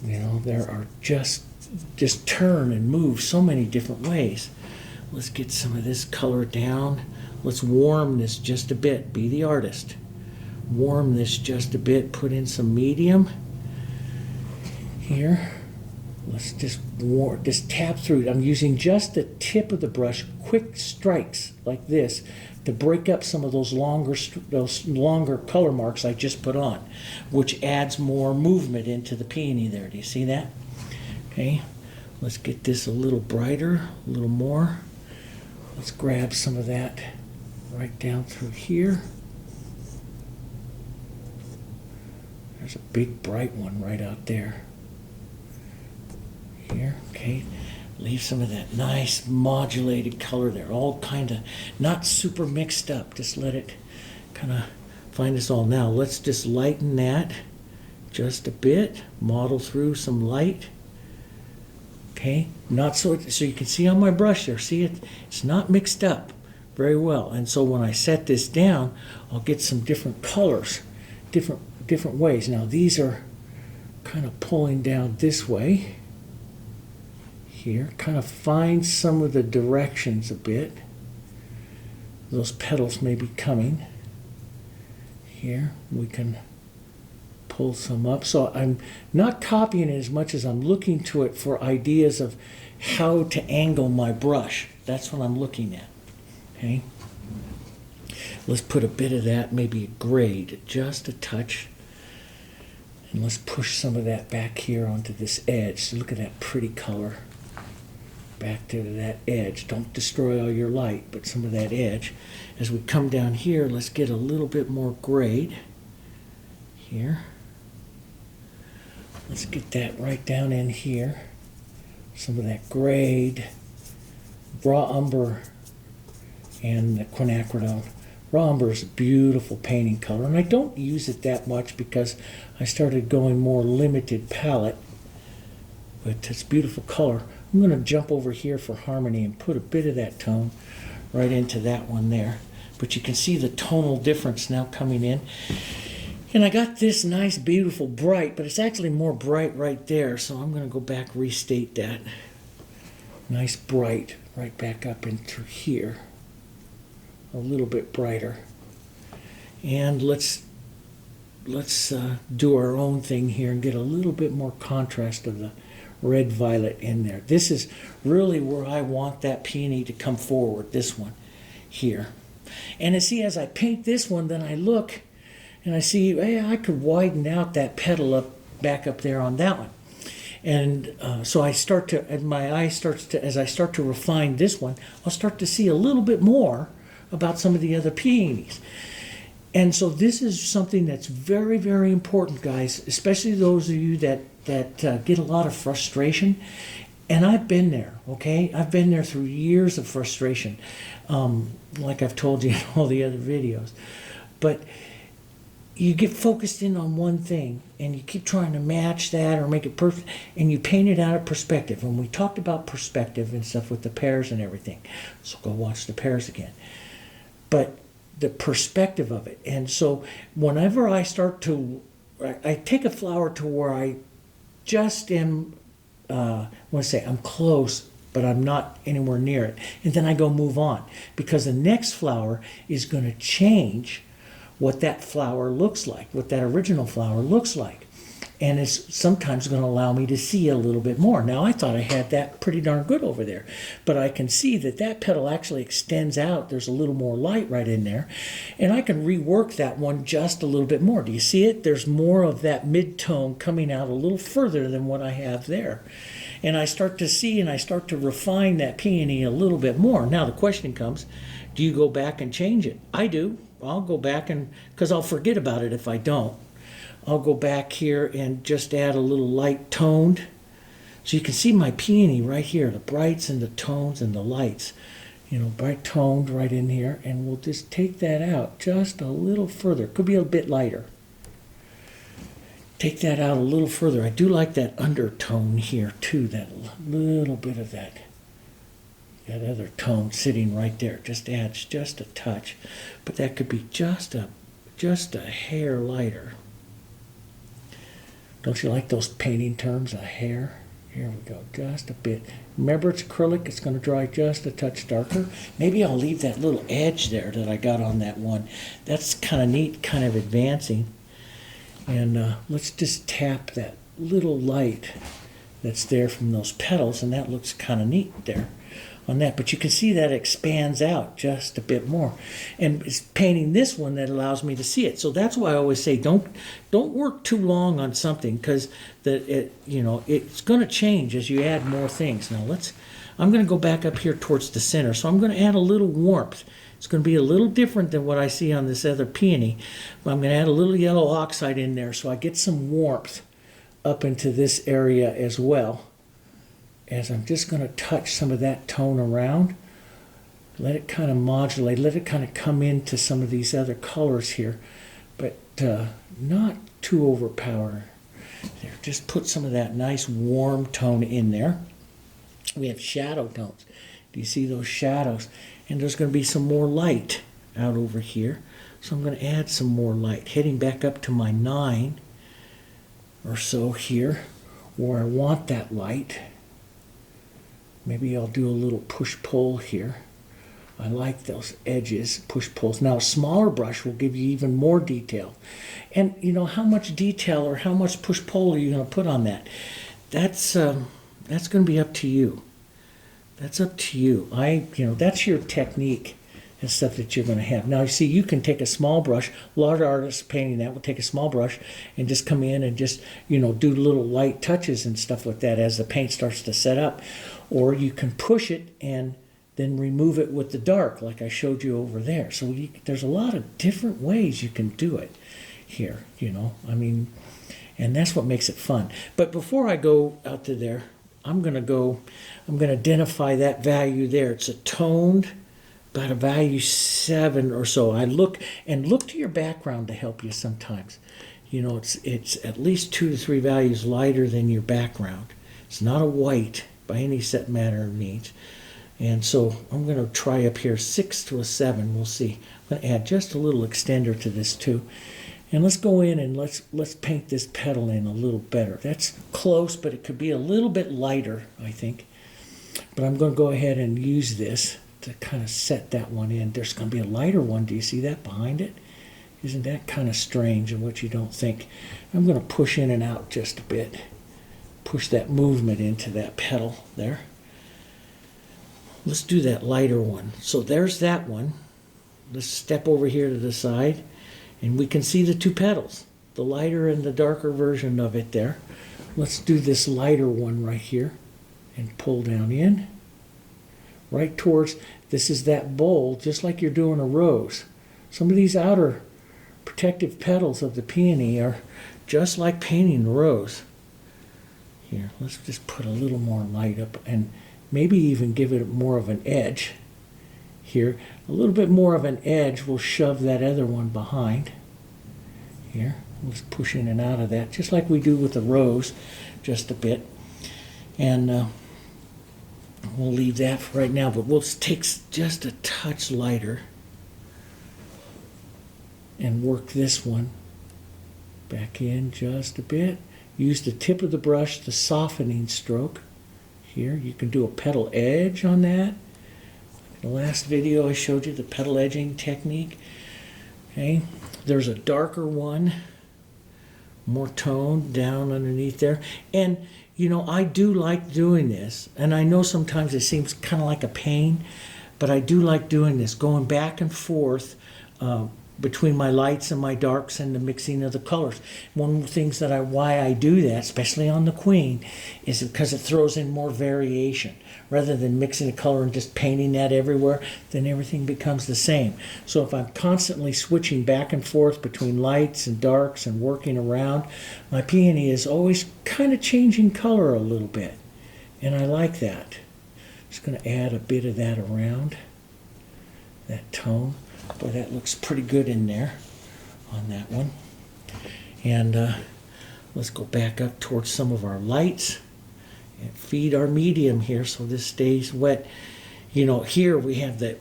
there are just turn and move so many different ways. Let's get some of this color down. Let's warm this just a bit. Be the artist. Warm this just a bit. Put in some medium here. Let's just tap through. I'm using just the tip of the brush, quick strikes like this, to break up some of those longer color marks I just put on, which adds more movement into the peony there. Do you see that? Okay. Let's get this a little brighter, a little more. Let's grab some of that right down through here. There's a big bright one right out there. Here, okay. Leave some of that nice modulated color there. All kind of not super mixed up. Just let it kind of find us all. Now let's just lighten that just a bit. Model through some light. Okay, not so you can see on my brush there, see it's not mixed up very well. And so when I set this down, I'll get some different colors, different ways. Now these are kind of pulling down this way here, kind of find some of the directions a bit. Those petals may be coming here. We can pull some up. So I'm not copying it as much as I'm looking to it for ideas of how to angle my brush. That's what I'm looking at. Okay. Let's put a bit of that, maybe a grade, just a touch. And let's push some of that back here onto this edge. So look at that pretty color. Back to that edge. Don't destroy all your light, but some of that edge. As we come down here, let's get a little bit more grade here. Let's get that right down in here. Some of that grade. Raw umber and the quinacridone. Raw umber is a beautiful painting color, and I don't use it that much because I started going more limited palette, but it's beautiful color. I'm going to jump over here for harmony and put a bit of that tone right into that one there. But you can see the tonal difference now coming in. And I got this nice, beautiful bright, but it's actually more bright right there, so I'm going to go back, restate that. Nice bright right back up into here. A little bit brighter. And let's do our own thing here and get a little bit more contrast of the red violet in there. This is really where I want that peony to come forward, this one here. And see, as I paint this one, then I look and I see, hey, I could widen out that petal up back up there on that one. And so I start to, as my eye starts to, as I start to refine this one, I'll start to see a little bit more about some of the other peonies. And so this is something that's very, very important, guys, especially those of you that get a lot of frustration. And I've been there, okay? I've been there through years of frustration, like I've told you in all the other videos. But you get focused in on one thing, and you keep trying to match that or make it perfect, and you paint it out of perspective. And we talked about perspective and stuff with the pears and everything. So go watch the pears again. But the perspective of it. And so whenever I start to, I take a flower to where I just am, I want to say I'm close, but I'm not anywhere near it. And then I go move on, because the next flower is going to change what that flower looks like, what that original flower looks like. And it's sometimes going to allow me to see a little bit more. Now, I thought I had that pretty darn good over there, but I can see that that petal actually extends out. There's a little more light right in there, and I can rework that one just a little bit more. Do you see it? There's more of that mid-tone coming out a little further than what I have there. And I start to see and I start to refine that peony a little bit more. Now, the question comes, do you go back and change it? I do. I'll go back, and because I'll forget about it if I don't. I'll go back here and just add a little light toned. So you can see my peony right here, the brights and the tones and the lights. You know, bright toned right in here. And we'll just take that out just a little further. Could be a bit lighter. Take that out a little further. I do like that undertone here too, that little bit of that other tone sitting right there. Just adds just a touch. But that could be just a hair lighter. Don't you like those painting terms, a hair? Here we go, just a bit. Remember, it's acrylic, it's going to dry just a touch darker. Maybe I'll leave that little edge there that I got on that one. That's kind of neat, kind of advancing. And let's just tap that little light that's there from those petals, and that looks kind of neat there on that. But you can see that expands out just a bit more. And it's painting this one that allows me to see it. So that's why I always say don't work too long on something, because it's going to change as you add more things. Now I'm going to go back up here towards the center. So I'm going to add a little warmth. It's going to be a little different than what I see on this other peony. But I'm going to add a little yellow oxide in there so I get some warmth up into this area as well. As I'm just going to touch some of that tone around, let it kind of modulate, let it kind of come into some of these other colors here, but not too overpowering. There, just put some of that nice warm tone in there. We have shadow tones. Do you see those shadows? And there's going to be some more light out over here. So I'm going to add some more light, heading back up to my 9 or so here, where I want that light. Maybe I'll do a little push-pull here. I like those edges, push-pulls. Now, a smaller brush will give you even more detail. And, you know, how much detail or how much push-pull are you going to put on that? That's going to be up to you. That's up to you. That's your technique and stuff that you're going to have. Now, you see, you can take a small brush. A lot of artists painting that will take a small brush and just come in and just, do little light touches and stuff like that as the paint starts to set up. Or you can push it and then remove it with the dark, like I showed you over there. So there's a lot of different ways you can do it here, and that's what makes it fun. But before I go out to there, I'm going to identify that value there. It's a toned, about a value 7 or so. I look to your background to help you sometimes. It's at least 2 to 3 values lighter than your background. It's not a white by any set matter of means. And so I'm going to try up here 6 to a 7. We'll see. I'm going to add just a little extender to this too. And let's go in and let's paint this petal in a little better. That's close, but it could be a little bit lighter, I think. But I'm going to go ahead and use this to kind of set that one in. There's going to be a lighter one. Do you see that behind it? Isn't that kind of strange and what you don't think? I'm going to push in and out just a bit. Push that movement into that petal there. Let's do that lighter one. So there's that one. Let's step over here to the side. And we can see the two petals, the lighter and the darker version of it there. Let's do this lighter one right here and pull down in. Right towards, this is that bowl, just like you're doing a rose. Some of these outer protective petals of the peony are just like painting a rose. Here, let's just put a little more light up and maybe even give it more of an edge. Here, a little bit more of an edge will shove that other one behind. Here, let's push in and out of that, just like we do with the rose, just a bit. And we'll leave that for right now, but we'll take just a touch lighter and work this one back in just a bit. Use the tip of the brush, the softening stroke. Here, you can do a petal edge on that. The last video I showed you the petal edging technique. Okay, there's a darker one, more toned down underneath there. And you know, I do like doing this, and I know sometimes it seems kind of like a pain, but I do like doing this, going back and forth between my lights and my darks and the mixing of the colors. One of the things why I do that, especially on the Queen, is because it throws in more variation. Rather than mixing the color and just painting that everywhere, then everything becomes the same. So if I'm constantly switching back and forth between lights and darks and working around, my peony is always kind of changing color a little bit. And I like that. Just going to add a bit of that around, that tone. Boy, that looks pretty good in there on that one. And let's go back up towards some of our lights. Feed our medium here so this stays wet. You know, here we have the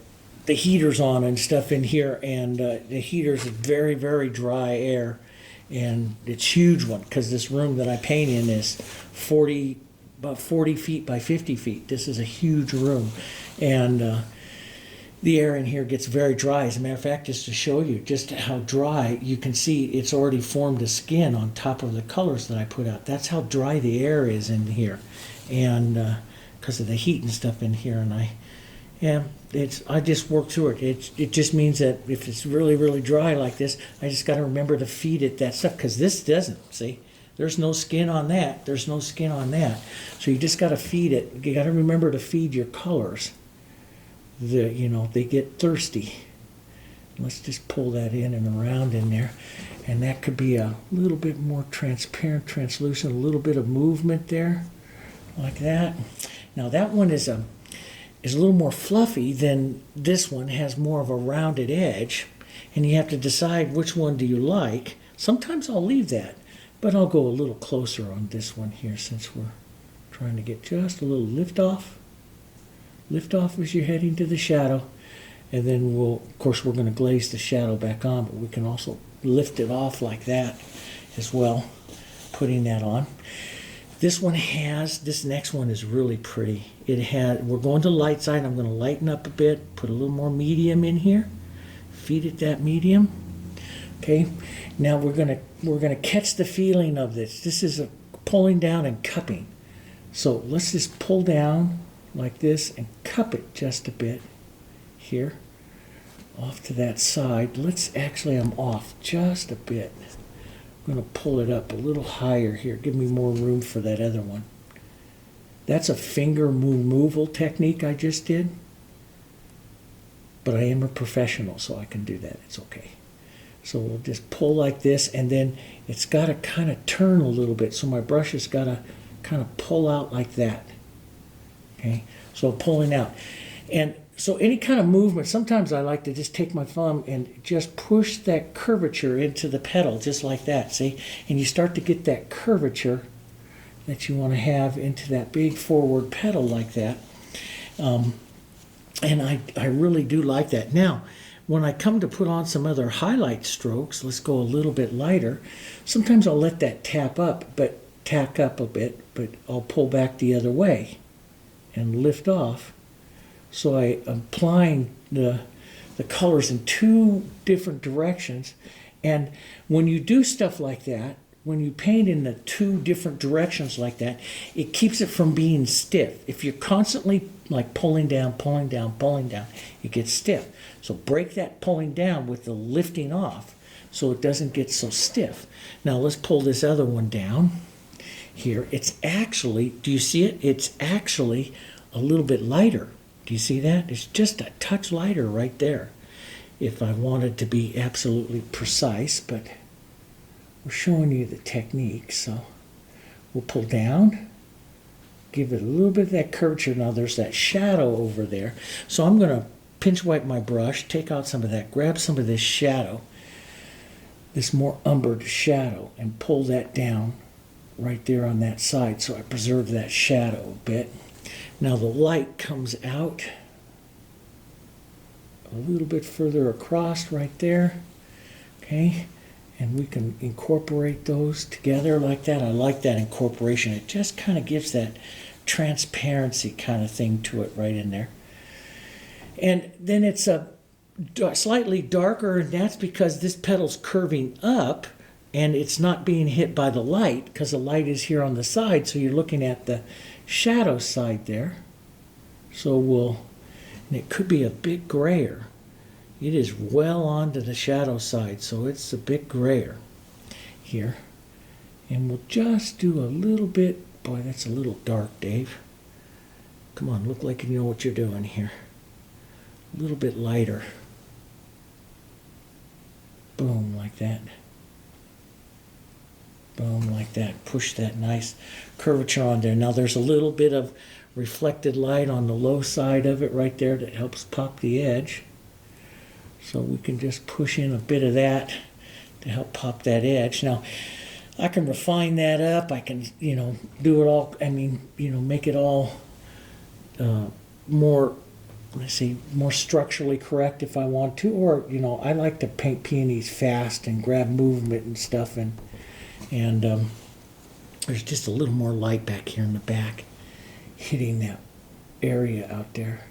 heaters on and stuff in here, and the heaters is very, very dry air, and it's huge one because this room that I paint in is about 40 feet by 50 feet. This is a huge room, and the air in here gets very dry. As a matter of fact, just to show you just how dry, you can see it's already formed a skin on top of the colors that I put out. That's how dry the air is in here. And because of the heat and stuff in here, and I just work through it. It just means that if it's really, really dry like this, I just got to remember to feed it that stuff, because this doesn't, see? There's no skin on that. There's no skin on that. So you just got to feed it. You got to remember to feed your colors. They get thirsty. Let's just pull that in and around in there. And that could be a little bit more transparent, translucent, a little bit of movement there, like that. Now that one is a little more fluffy than this one, has more of a rounded edge. And you have to decide which one do you like. Sometimes I'll leave that, but I'll go a little closer on this one here since we're trying to get just a little lift off. Lift off as you're heading to the shadow, and then of course we're going to glaze the shadow back on, but we can also lift it off like that as well, putting that on. This next one is really pretty. We're going to light side. I'm going to lighten up a bit, put a little more medium in here, feed it that medium. Okay, now we're going to catch the feeling of this. This is a pulling down and cupping. So let's just pull down like this and cup it just a bit here off to that side. I'm off just a bit. I'm going to pull it up a little higher here, give me more room for that other one. That's a finger removal technique I just did, but I am a professional, so I can do that. It's okay. So we'll just pull like this, and then it's got to kind of turn a little bit, so my brush has got to kind of pull out like that. Okay, so pulling out. And so any kind of movement, sometimes I like to just take my thumb and just push that curvature into the petal, just like that, see? And you start to get that curvature that you want to have into that big forward petal like that. And I really do like that. Now, when I come to put on some other highlight strokes, let's go a little bit lighter. Sometimes I'll let that tack up a bit, but I'll pull back the other way and lift off. So I'm applying the colors in two different directions. And when you do stuff like that, when you paint in the two different directions like that, it keeps it from being stiff. If you're constantly like pulling down, it gets stiff. So break that pulling down with the lifting off so it doesn't get so stiff. Now let's pull this other one down here. It's actually, do you see it? It's actually a little bit lighter. Do you see that? It's just a touch lighter right there. If I wanted to be absolutely precise, but we're showing you the technique. So we'll pull down, give it a little bit of that curvature. Now there's that shadow over there. So I'm going to pinch wipe my brush, take out some of that, grab some of this shadow, this more umbered shadow, and pull that down right there on that side so I preserve that shadow a bit. Now the light comes out a little bit further across right there, okay, and we can incorporate those together like that. I like that incorporation. It just kind of gives that transparency kind of thing to it right in there. And then it's a slightly darker, and that's because this petal's curving up and it's not being hit by the light because the light is here on the side, so you're looking at the shadow side there. So and it could be a bit grayer. It is well onto the shadow side, so it's a bit grayer here. And we'll just do a little bit. Boy, that's a little dark, Dave. Come on, look like you know what you're doing here. A little bit lighter. Boom, like that. Boom, like that. Push that nice curvature on there. Now there's a little bit of reflected light on the low side of it right there that helps pop the edge. So we can just push in a bit of that to help pop that edge. Now, I can refine that up. I can, do it all, make it all more, more structurally correct if I want to. Or, I like to paint peonies fast and grab movement and stuff. And there's just a little more light back here in the back hitting that area out there.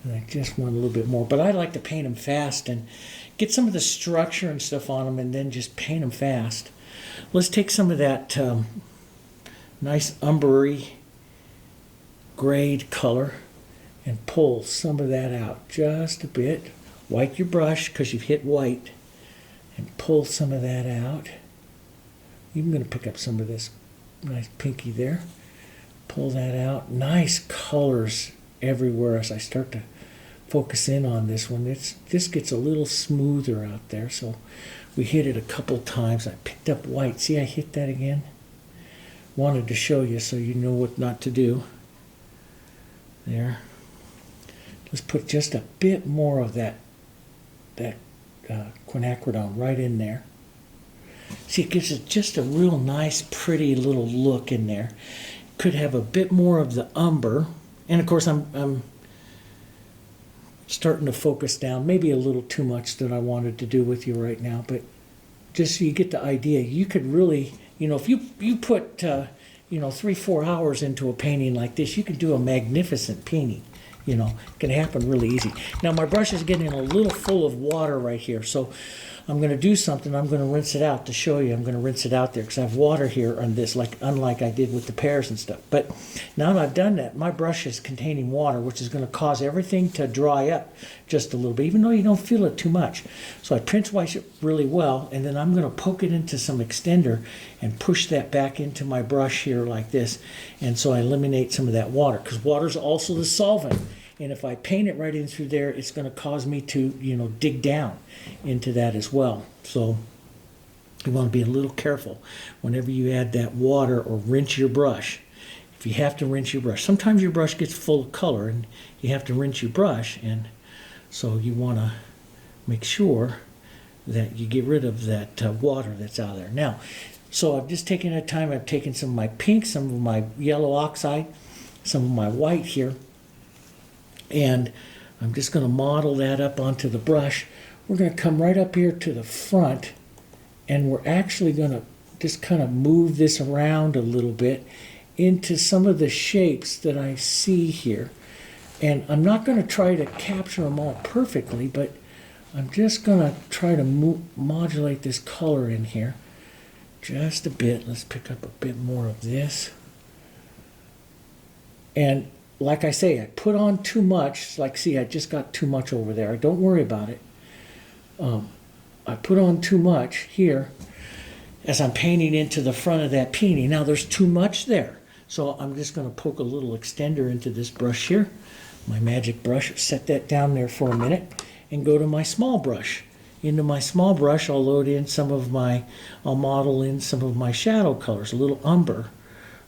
And I just want a little bit more. But I like to paint them fast and get some of the structure and stuff on them and then just paint them fast. Let's take some of that nice umbery grayed color and pull some of that out just a bit. Wipe your brush because you've hit white and pull some of that out. I'm going to pick up some of this nice pinky there. Pull that out. Nice colors everywhere as I start to focus in on this one. This gets a little smoother out there, so we hit it a couple times. I picked up white. See, I hit that again. Wanted to show you so you know what not to do. There. Let's put just a bit more of that quinacridone right in there. See, it gives it just a real nice, pretty little look in there. Could have a bit more of the umber. And of course, I'm starting to focus down, maybe a little too much that I wanted to do with you right now, but just so you get the idea, you could really, if you put, 3-4 hours into a painting like this, you can do a magnificent painting. It can happen really easy. Now my brush is getting a little full of water right here, so I'm going to do something. I'm going to rinse it out to show you. I'm going to rinse it out there because I have water here on this, unlike I did with the pears and stuff. But now that I've done that, my brush is containing water, which is going to cause everything to dry up just a little bit, even though you don't feel it too much. So I pinch wash it really well, and then I'm going to poke it into some extender and push that back into my brush here like this. And so I eliminate some of that water, because water is also the solvent. And if I paint it right in through there, it's going to cause me to, dig down into that as well. So you want to be a little careful whenever you add that water or rinse your brush. If you have to rinse your brush, sometimes your brush gets full of color and you have to rinse your brush. And so you want to make sure that you get rid of that water that's out there. Now, so I've just taken the time, I've taken some of my pink, some of my yellow oxide, some of my white here. And I'm just going to model that up onto the brush. We're going to come right up here to the front, and we're actually going to just kind of move this around a little bit into some of the shapes that I see here. And I'm not going to try to capture them all perfectly, but I'm just going to try to modulate this color in here just a bit. Let's pick up a bit more of this. And like I say, I put on too much. Like, see, I just got too much over there. Don't worry about it. I put on too much here as I'm painting into the front of that peony. Now, there's too much there. So I'm just going to poke a little extender into this brush here. My magic brush, set that down there for a minute, and go to my small brush. Into my small brush, I'll load in I'll model in some of my shadow colors, a little umber,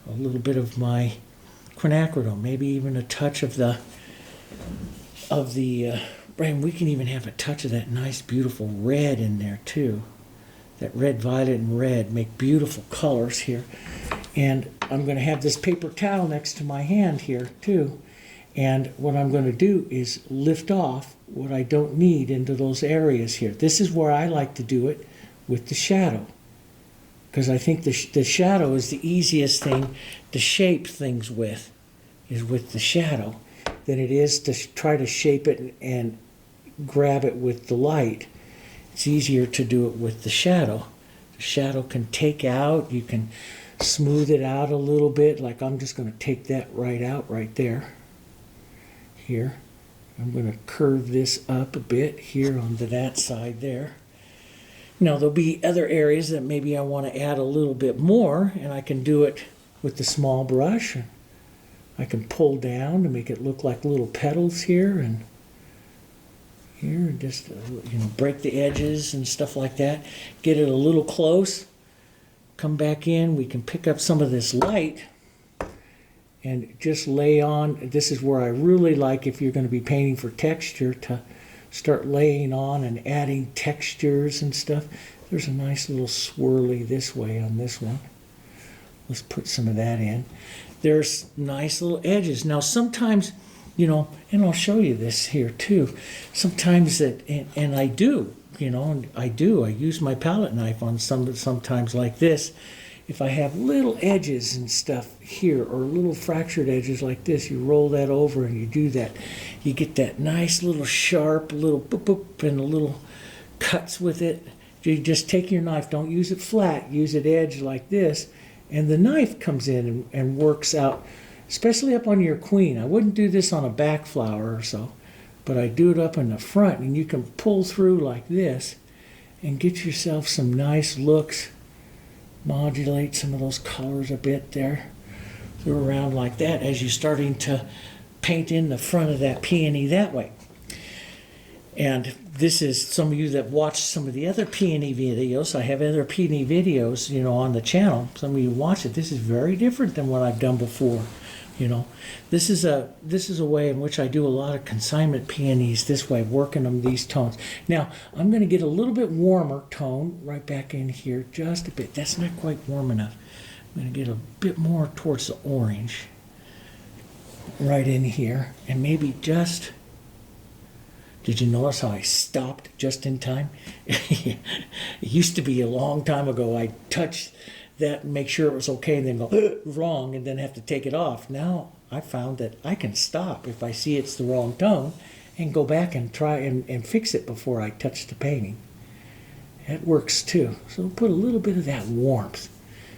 a little bit of my quinacridone, maybe even a touch of the and we can even have a touch of that nice, beautiful red in there too. That red, violet, and red make beautiful colors here. And I'm going to have this paper towel next to my hand here too. And what I'm going to do is lift off what I don't need into those areas here. This is where I like to do it with the shadow, because I think the shadow is the easiest thing to shape things with, is with the shadow, than it is to try to shape it and grab it with the light. It's easier to do it with the shadow. The shadow can take out, you can smooth it out a little bit, like I'm just going to take that right out right there. Here, I'm going to curve this up a bit here onto that side there. Now there'll be other areas that maybe I want to add a little bit more, and I can do it with the small brush. I can pull down to make it look like little petals here and here, and just break the edges and stuff like that. Get it a little close. Come back in. We can pick up some of this light and just lay on. This is where I really like, if you're going to be painting for texture, to start laying on and adding textures and stuff. There's a nice little swirly this way on this one. Let's put some of that in. There's nice little edges. Now sometimes, and I'll show you this here too. Sometimes and I do, I use my palette knife on sometimes like this. If I have little edges and stuff here, or little fractured edges like this, you roll that over and you do that. You get that nice little sharp, little boop boop, and a little cuts with it. You just take your knife, don't use it flat, use it edge like this, and the knife comes in and works out, especially up on your queen. I wouldn't do this on a back flower or so, but I do it up in the front, and you can pull through like this and get yourself some nice looks. Modulate some of those colors a bit there. Go around like that as you're starting to paint in the front of that peony that way. And this is some of you that watched some of the other peony videos. I have other peony videos, on the channel. Some of you watch it. This is very different than what I've done before. This is a way in which I do a lot of consignment peonies this way, working them these tones. Now I'm going to get a little bit warmer tone right back in here, just a bit. That's not quite warm enough. I'm going to get a bit more towards the orange right in here, and maybe just. Did you notice how I stopped just in time? It used to be a long time ago I touched that and make sure it was okay, and then go wrong, and then have to take it off. Now I found that I can stop if I see it's the wrong tone and go back and try and fix it before I touch the painting. That works too. So we'll put a little bit of that warmth.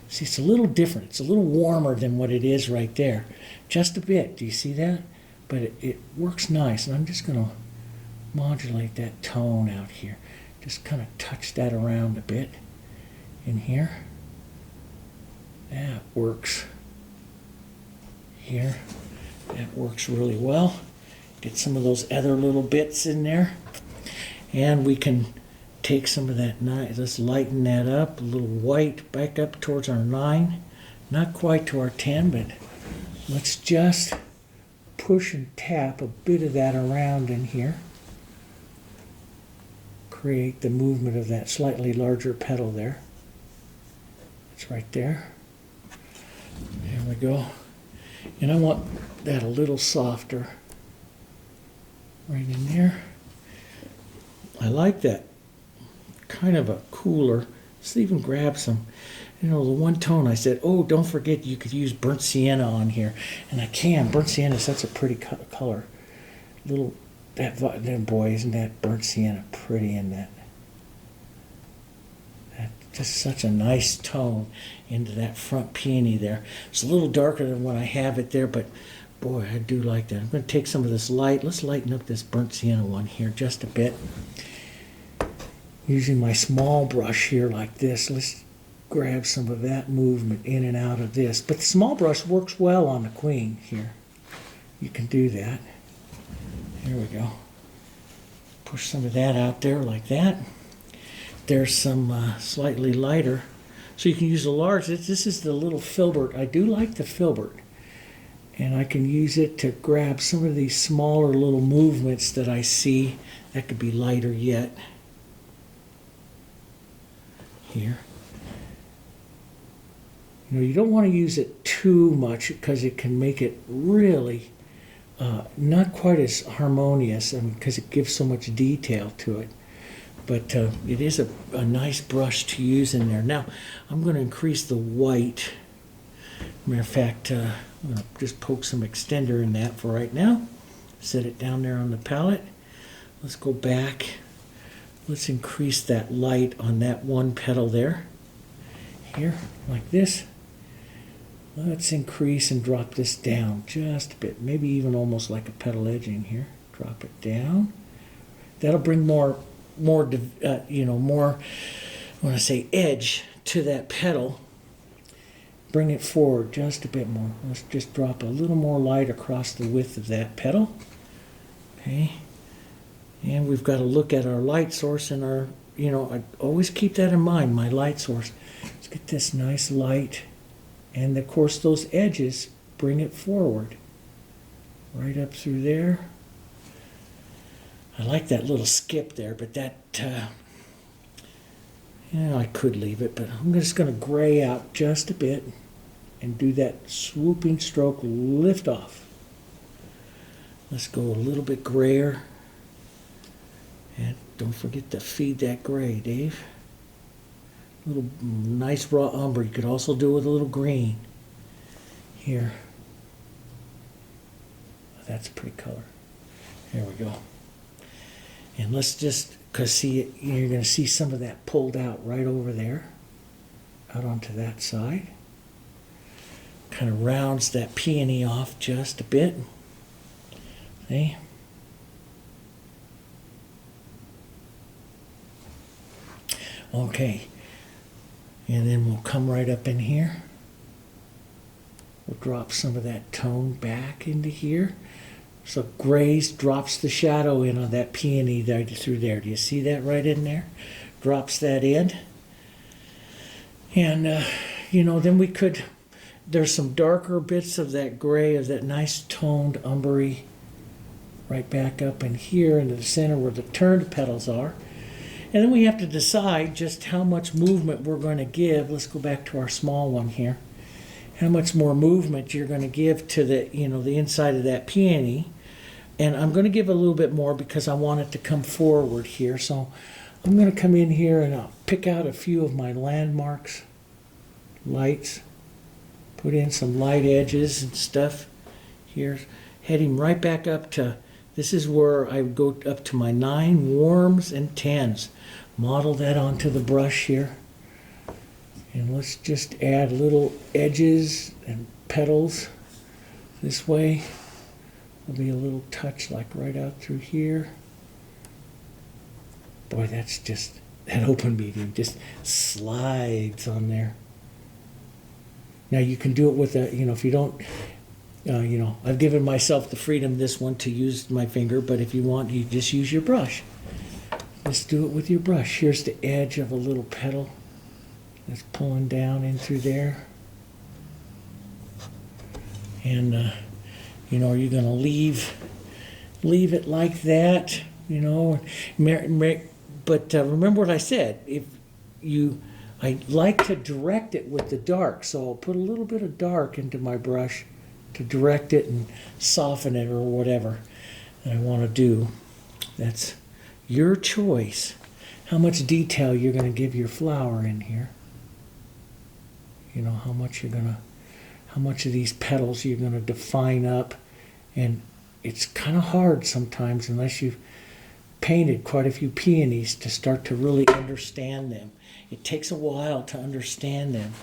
See, it's a little different. It's a little warmer than what it is right there. Just a bit. Do you see that? But it works nice, and I'm just going to modulate that tone out here. Just kind of touch that around a bit in here. That works here. That works really well. Get some of those other little bits in there. And we can take some of that, let's lighten that up, a little white back up towards our 9. Not quite to our 10, but let's just push and tap a bit of that around in here. Create the movement of that slightly larger petal there. It's right there. There we go. And I want that a little softer. right in there. I like that kind of a cooler. Let's even grab some, you know, the one tone I said, oh, don't forget you could use burnt sienna on here. And I can. Burnt sienna is such a pretty color. Little, that boy, isn't that burnt sienna pretty in that? Just such a nice tone into that front peony there. It's a little darker than what I have it there, but boy, I do like that. I'm going to take some of this light. Let's lighten up this burnt sienna one here just a bit. Using my small brush here like this, let's grab some of that movement in and out of this. But the small brush works well on the queen here. You can do that. There we go. Push some of that out there like that. There's some slightly lighter. So you can use a large, this is the little filbert. I do like the filbert. And I can use it to grab some of these smaller little movements that I see. That could be lighter yet. Here. You know, you don't want to use it too much because it can make it really not quite as harmonious, because it gives so much detail to it. But it is a nice brush to use in there. Now, I'm going to increase the white. Matter of fact, I'm going to just poke some extender in that for right now. Set it down there on the palette. Let's go back. Let's increase that light on that one petal there. Here, like this. Let's increase and drop this down just a bit. Maybe even almost like a petal edging here. Drop it down. That'll bring more, I want to say edge to that petal. Bring it forward just a bit more. Let's just drop a little more light across the width of that petal. Okay. And we've got to look at our light source and our, I always keep that in mind, my light source. Let's get this nice light. And of course those edges, bring it forward. Right up through there. I like that little skip there, but that, I could leave it, but I'm just going to gray out just a bit and do that swooping stroke lift off. Let's go a little bit grayer. And don't forget to feed that gray, Dave. A little nice raw umber. You could also do it with a little green. Here. That's a pretty color. There we go. And let's just, because see, you're going to see some of that pulled out right over there, out onto that side. Kind of rounds that peony off just a bit. See? Okay. And then we'll come right up in here. We'll drop some of that tone back into here. So grays drops the shadow in on that peony right through there. Do you see that right in there? Drops that in. And, then we could, there's some darker bits of that gray, of that nice toned umbery, right back up in here into the center where the turned petals are. And then we have to decide just how much movement we're going to give. Let's go back to our small one here. How much more movement you're going to give to the, the inside of that peony. And I'm going to give a little bit more because I want it to come forward here. So I'm going to come in here and I'll pick out a few of my landmarks, lights, put in some light edges and stuff here, heading right back up to, this is where I would go up to my 9 warms and 10s. Model that onto the brush here. And let's just add little edges and petals this way. There'll be a little touch like right out through here. Boy, that's just, that open medium just slides on there. Now you can do it with a, if you don't, I've given myself the freedom this one to use my finger, but if you want, you just use your brush. Just do it with your brush. Here's the edge of a little petal that's pulling down in through there. And, are you going to leave it like that, but remember what I said. I like to direct it with the dark, so I'll put a little bit of dark into my brush to direct it and soften it or whatever. that I want to do. That's your choice. How much detail you're going to give your flower in here. You know, how much of these petals you're going to define up. And it's kind of hard sometimes unless you've painted quite a few peonies to start to really understand them. It takes a while to understand them.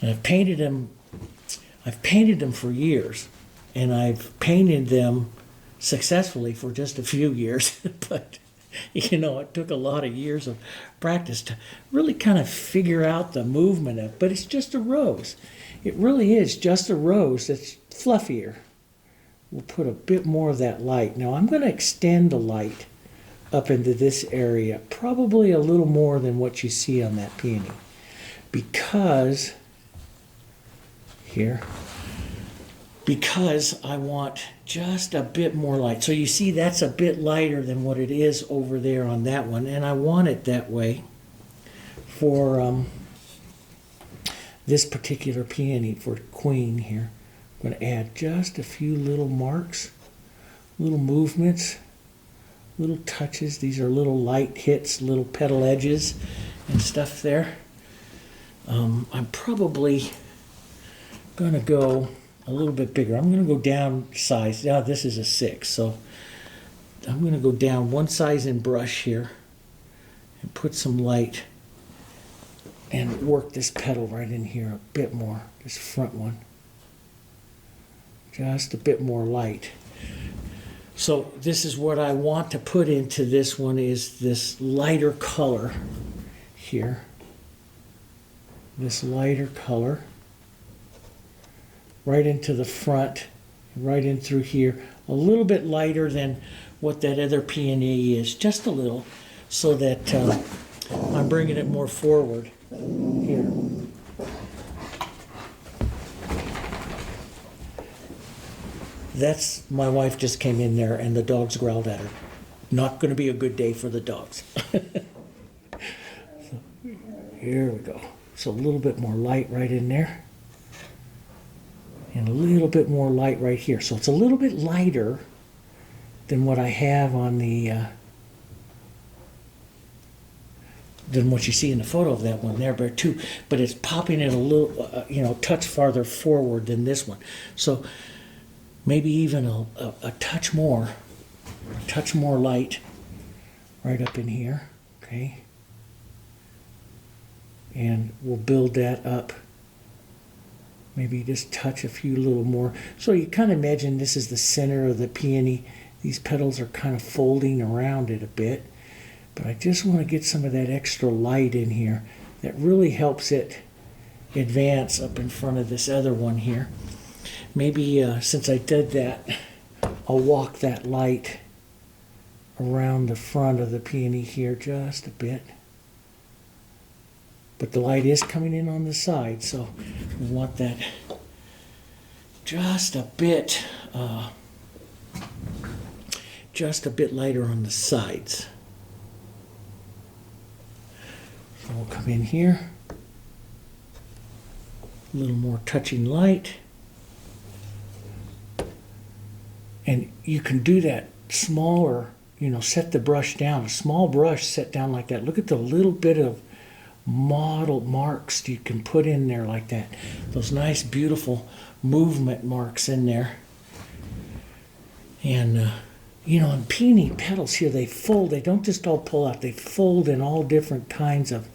And I've painted them for years, and I've painted them successfully for just a few years, but you know, it took a lot of years of practice to really kind of figure out the movement of, but it's just a rose. It really is just a rose that's fluffier. We'll put a bit more of that light. Now I'm going to extend the light up into this area, probably a little more than what you see on that peony, because I want just a bit more light. So you see that's a bit lighter than what it is over there on that one, and I want it that way for this particular peony, for Queen here. I'm going to add just a few little marks, little movements, little touches. These are little light hits, little petal edges and stuff there. I'm probably going to go a little bit bigger. I'm going to go down size. Now this is a 6, so I'm going to go down one size in brush here and put some light and work this petal right in here a bit more, this front one. Just a bit more light. So this is what I want to put into this one, is this lighter color here. This lighter color. Right into the front, right in through here. A little bit lighter than what that other peony is, just a little, so that I'm bringing it more forward here. That's, my wife just came in there and the dogs growled at her. Not going to be a good day for the dogs. So, here we go. So a little bit more light right in there. And a little bit more light right here. So it's a little bit lighter than what I have on the, than what you see in the photo of that one there, but it's popping it a little, you know, touch farther forward than this one. So maybe even a touch more light right up in here, okay? And we'll build that up. Maybe just touch a few little more. So you kind of imagine this is the center of the peony. These petals are kind of folding around it a bit. But I just want to get some of that extra light in here that really helps it advance up in front of this other one here. Maybe since I did that, I'll walk that light around the front of the peony here just a bit. But the light is coming in on the side, so we want that just a bit lighter on the sides. So we'll come in here, a little more touching light. And you can do that smaller, you know, set the brush down, a small brush set down like that. Look at the little bit of mottled marks you can put in there like that. Those nice, beautiful movement marks in there. And, you know, and peony petals here, they fold. They don't just all pull out. They fold in all different kinds of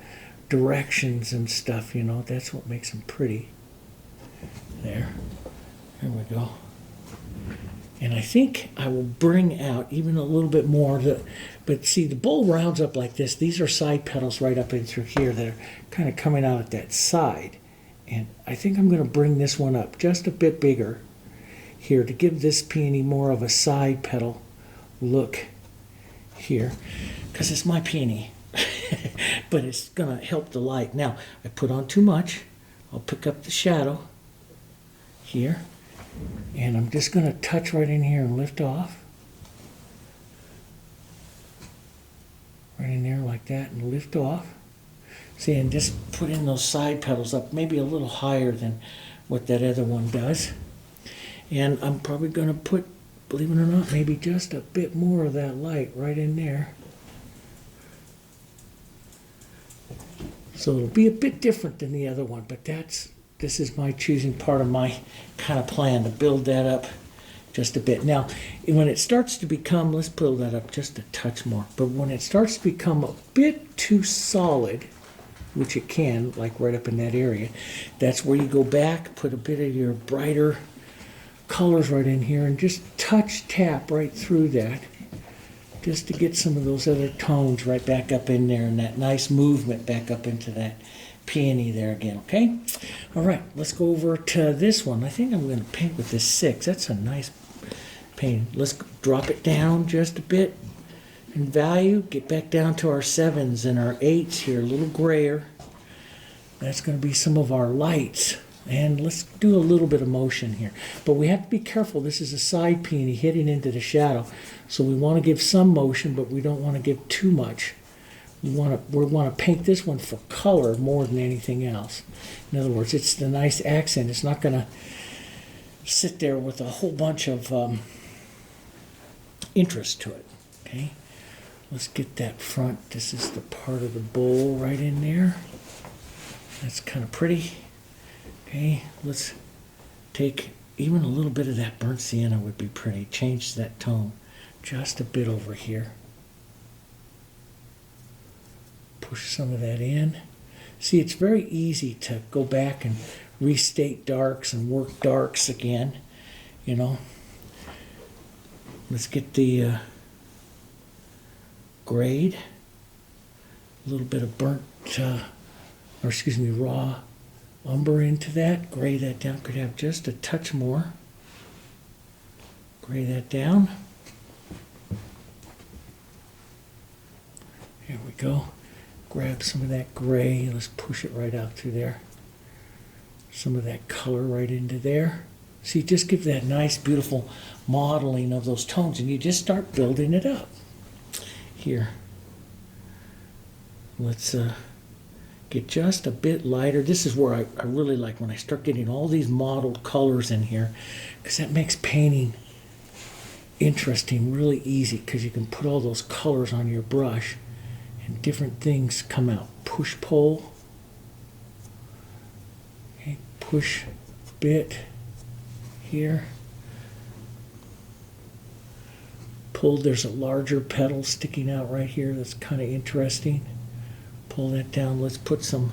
directions and stuff, you know. That's what makes them pretty. There we go. And I think I will bring out even a little bit more. But see, the bowl rounds up like this. These are side petals right up in through here that are kind of coming out at that side. And I think I'm going to bring this one up just a bit bigger here to give this peony more of a side petal look here. Because it's my peony. But it's going to help the light. Now, I put on too much. I'll pick up the shadow here. And I'm just going to touch right in here and lift off. Right in there like that and lift off. See, and just put in those side petals up, maybe a little higher than what that other one does. And I'm probably going to put believe it or not, maybe just a bit more of that light right in there. So it'll be a bit different than the other one, but this is my choosing part of my kind of plan to build that up just a bit. Now, when it starts to become, let's build that up just a touch more, but when it starts to become a bit too solid, which it can, like right up in that area, that's where you go back, put a bit of your brighter colors right in here, and just tap right through that, just to get some of those other tones right back up in there, and that nice movement back up into that peony there again, okay? All right, let's go over to this one. I think I'm going to paint with this 6. That's a nice paint. Let's drop it down just a bit in value, get back down to our 7s and our 8s here, a little grayer. That's going to be some of our lights. And let's do a little bit of motion here. But we have to be careful. This is a side peony hitting into the shadow. So we want to give some motion, but we don't want to give too much. We want to paint this one for color more than anything else. In other words, it's the nice accent. It's not going to sit there with a whole bunch of interest to it. Okay, let's get that front. This is the part of the bowl right in there. That's kind of pretty. Okay, let's take even a little bit of that burnt sienna would be pretty. Change that tone just a bit over here. Push some of that in. See, it's very easy to go back and restate darks and work darks again, you know. Let's get the grade. A little bit of burnt, raw umber into that. Gray that down. Could have just a touch more. Gray that down. Here we go. Grab some of that gray. Let's push it right out through there. Some of that color right into there. See, just give that nice, beautiful modeling of those tones, and you just start building it up. Here. Let's get just a bit lighter. This is where I really like when I start getting all these mottled colors in here, because that makes painting interesting, really easy, because you can put all those colors on your brush and different things come out. Push, pull. Okay, push a bit here. Pull, there's a larger petal sticking out right here that's kind of interesting. Pull that down. Let's put some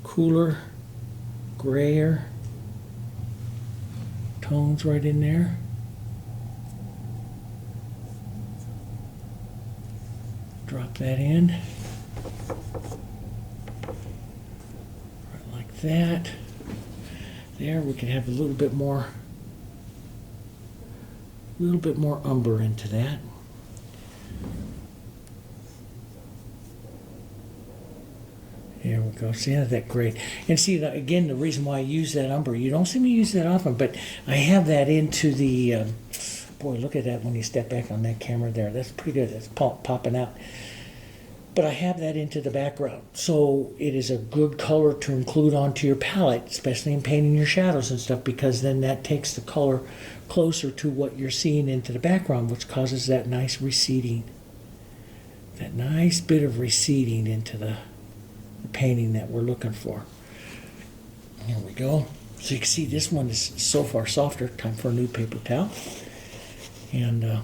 cooler, grayer tones right in there. Drop that in. Right like that. There, we can have a little bit more umber into that. There we go. See, that great. And see, again, the reason why I use that umber, you don't see me use that often, but I have that into the, boy, look at that when you step back on that camera there. That's pretty good. That's popping out. But I have that into the background. So it is a good color to include onto your palette, especially in painting your shadows and stuff, because then that takes the color closer to what you're seeing into the background, which causes that nice receding. That nice bit of receding into the painting that we're looking for. Here we go. So you can see this one is so far softer. Time for a new paper towel. And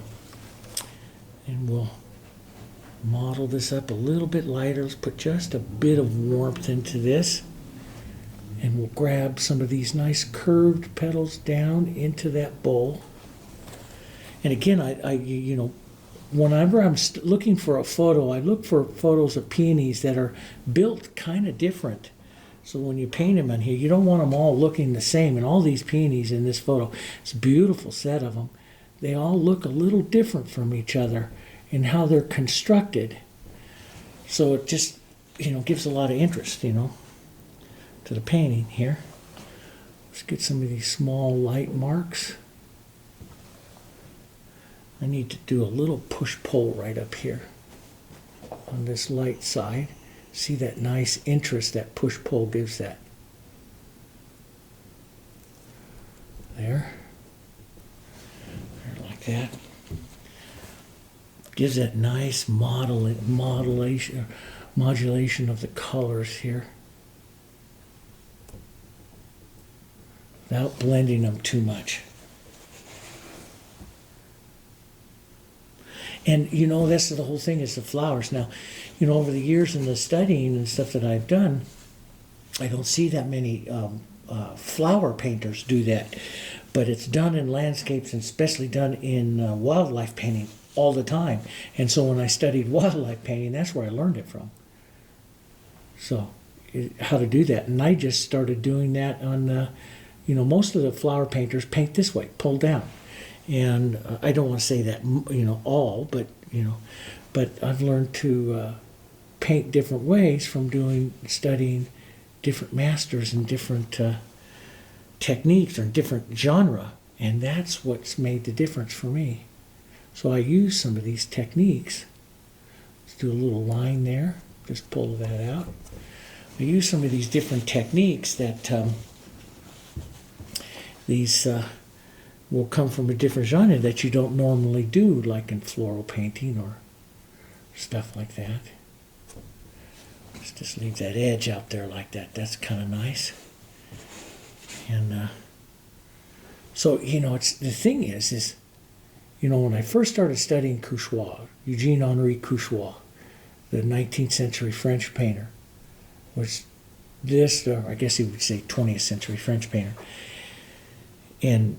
we'll model this up a little bit lighter. Let's put just a bit of warmth into this. And we'll grab some of these nice curved petals down into that bowl. And again, you know, whenever I'm looking for a photo, I look for photos of peonies that are built kind of different. So when you paint them in here, you don't want them all looking the same. And all these peonies in this photo, it's a beautiful set of them. They all look a little different from each other in how they're constructed. So it just, you know, gives a lot of interest, you know, to the painting here. Let's get some of these small light marks. I need to do a little push-pull right up here on this light side. See that nice interest that push-pull gives that. There. Like Gives that nice modulation of the colors here, without blending them too much. And you know, that's the whole thing, is the flowers. Now, you know, over the years in the studying and stuff that I've done, I don't see that many flower painters do that. But it's done in landscapes, and especially done in wildlife painting all the time. And so when I studied wildlife painting, that's where I learned it from. So, how to do that. And I just started doing that on, you know, most of the flower painters paint this way, pull down. And I don't want to say that, you know, all, but, you know, but I've learned to paint different ways from studying different masters and different techniques or different genre. And that's what's made the difference for me. So I use some of these techniques. Let's do a little line there. Just pull that out. I use some of these different techniques that will come from a different genre that you don't normally do, like in floral painting or stuff like that. Let's just leave that edge out there like that. That's kind of nice. And so, you know, the thing is, you know, when I first started studying Couchoir, Eugène-Henri Couchoir, the 19th century French painter, was this, or I guess you would say 20th century French painter, and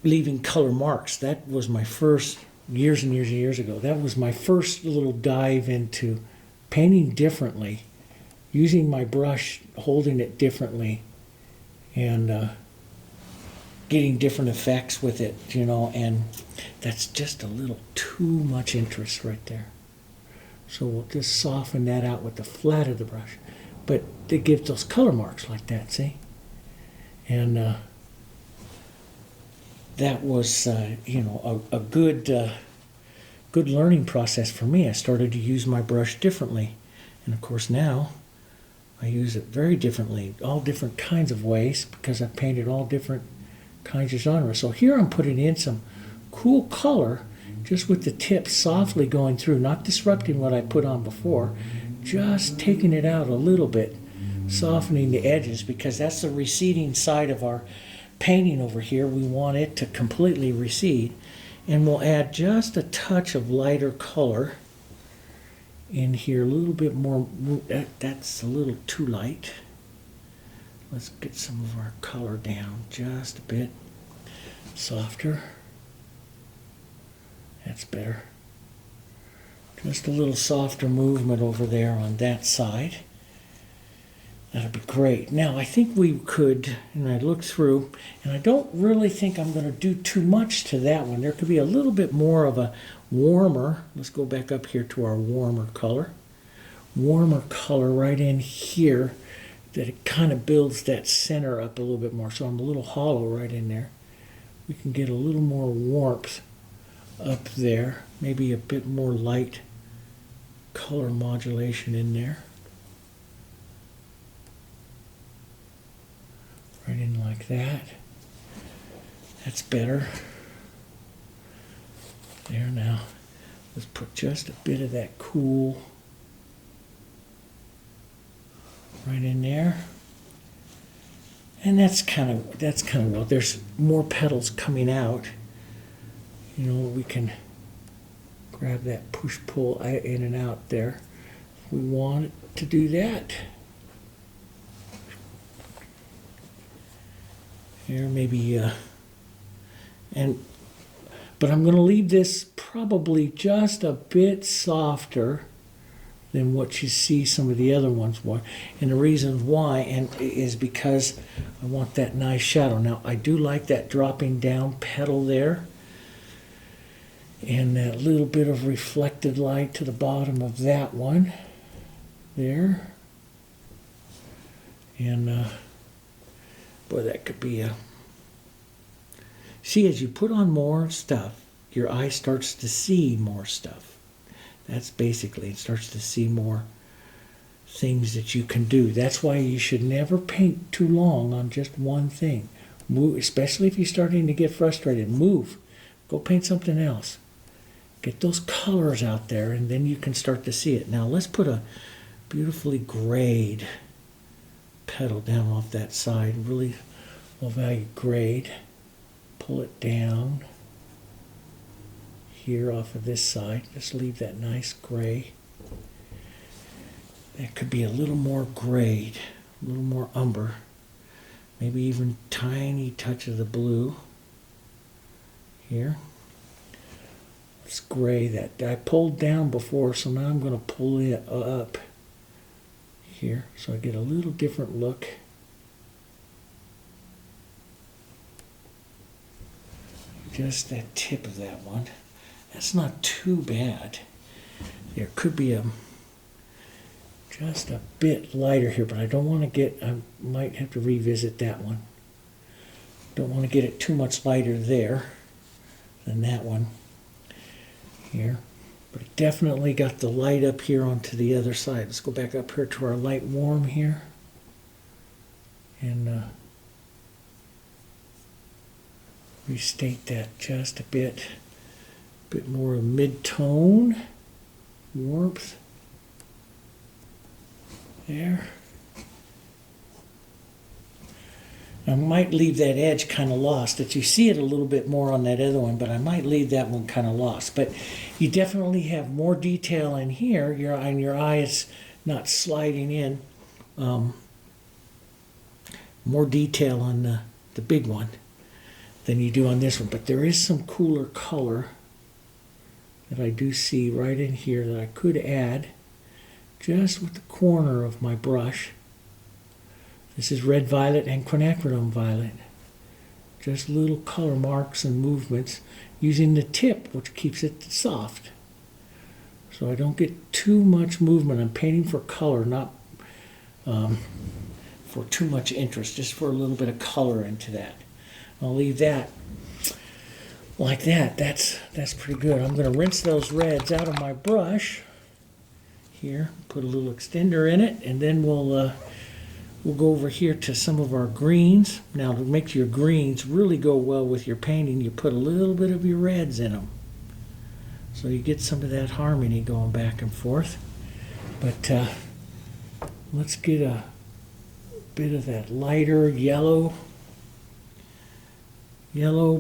leaving color marks. That was my first, years and years and years ago, that was my first little dive into painting differently, using my brush, holding it differently, and getting different effects with it, you know, and that's just a little too much interest right there. So we'll just soften that out with the flat of the brush. But it gives those color marks like that, see? And that was, you know, a good learning process for me. I started to use my brush differently. And of course now, I use it very differently, all different kinds of ways, because I've painted all different kinds of genres. So here I'm putting in some cool color, just with the tip softly going through, not disrupting what I put on before, just taking it out a little bit, softening the edges, because that's the receding side of our painting over here. We want it to completely recede. And we'll add just a touch of lighter color in here, a little bit more. That's a little too light. Let's get some of our color down just a bit softer. That's better. Just a little softer movement over there on that side. That'll be great. Now I think we could, and I looked through, and I don't really think I'm going to do too much to that one. There could be a little bit more of a warmer, let's go back up here to our warmer color right in here, that it kind of builds that center up a little bit more. So I'm a little hollow right in there. We can get a little more warmth up there, maybe a bit more light color modulation in there. Right in like that. That's better. There now. Let's put just a bit of that cool right in there. And that's kind of well. There's more petals coming out. You know, we can grab that push-pull in and out there if we want to do that. Here, maybe, but I'm going to leave this probably just a bit softer than what you see some of the other ones were. And the reason why is because I want that nice shadow. Now, I do like that dropping down petal there, and that little bit of reflected light to the bottom of that one there. And boy, that could be a... See, as you put on more stuff, your eye starts to see more stuff. That's basically, it starts to see more things that you can do. That's why you should never paint too long on just one thing. Move, especially if you're starting to get frustrated. Move. Go paint something else. Get those colors out there, and then you can start to see it. Now let's put a beautifully grayed petal down off that side, really low value grade. Pull it down here off of this side. Just leave that nice gray. That could be a little more grayed, a little more umber. Maybe even tiny touch of the blue here. Let's gray that. I pulled down before, so now I'm going to pull it up here so I get a little different look. Just that tip of that one. That's not too bad. There could be just a bit lighter here, but I don't want to get, I might have to revisit that one. Don't want to get it too much lighter there than that one here. But it definitely got the light up here onto the other side. Let's go back up here to our light warm here. And restate that just a bit more mid-tone warmth there. I might leave that edge kind of lost. That you see it a little bit more on that other one, but I might leave that one kind of lost. But you definitely have more detail in here. Your eye is not sliding in. More detail on the big one than you do on this one. But there is some cooler color that I do see right in here that I could add just with the corner of my brush. This is Red Violet and Quinacridone Violet. Just little color marks and movements using the tip, which keeps it soft. So I don't get too much movement. I'm painting for color, not for too much interest, just for a little bit of color into that. I'll leave that like that. That's pretty good. I'm going to rinse those reds out of my brush here, put a little extender in it, and then we'll go over here to some of our greens. Now, to make your greens really go well with your painting, you put a little bit of your reds in them, so you get some of that harmony going back and forth. But let's get a bit of that lighter yellow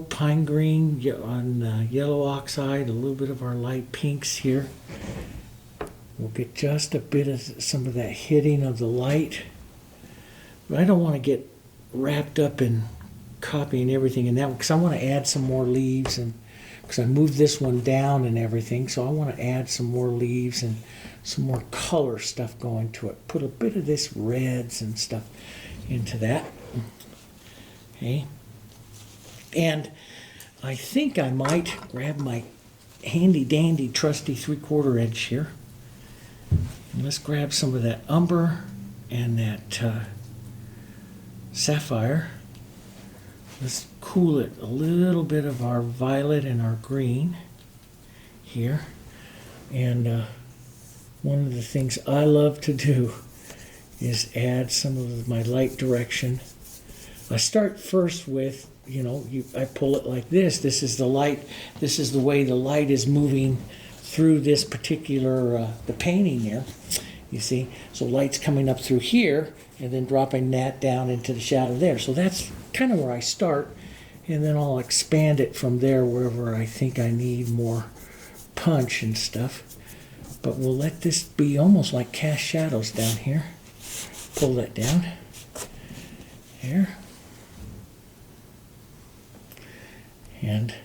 pine green on yellow oxide, a little bit of our light pinks here. We'll get just a bit of some of that hitting of the light. But I don't want to get wrapped up in copying everything in that one, because I want to add some more leaves, and because I moved this one down and everything, so I want to add some more leaves and some more color stuff going to it. Put a bit of this reds and stuff into that. Okay. And I think I might grab my handy dandy trusty 3/4 edge here. And let's grab some of that umber and that sapphire. Let's cool it a little bit of our violet and our green here. And one of the things I love to do is add some of my light direction. I start first with, I pull it like this. This is the light. This is the way the light is moving through this particular, the painting here, you see. So light's coming up through here and then dropping that down into the shadow there. So that's kind of where I start, and then I'll expand it from there wherever I think I need more punch and stuff. But we'll let this be almost like cast shadows down here. Pull that down here. And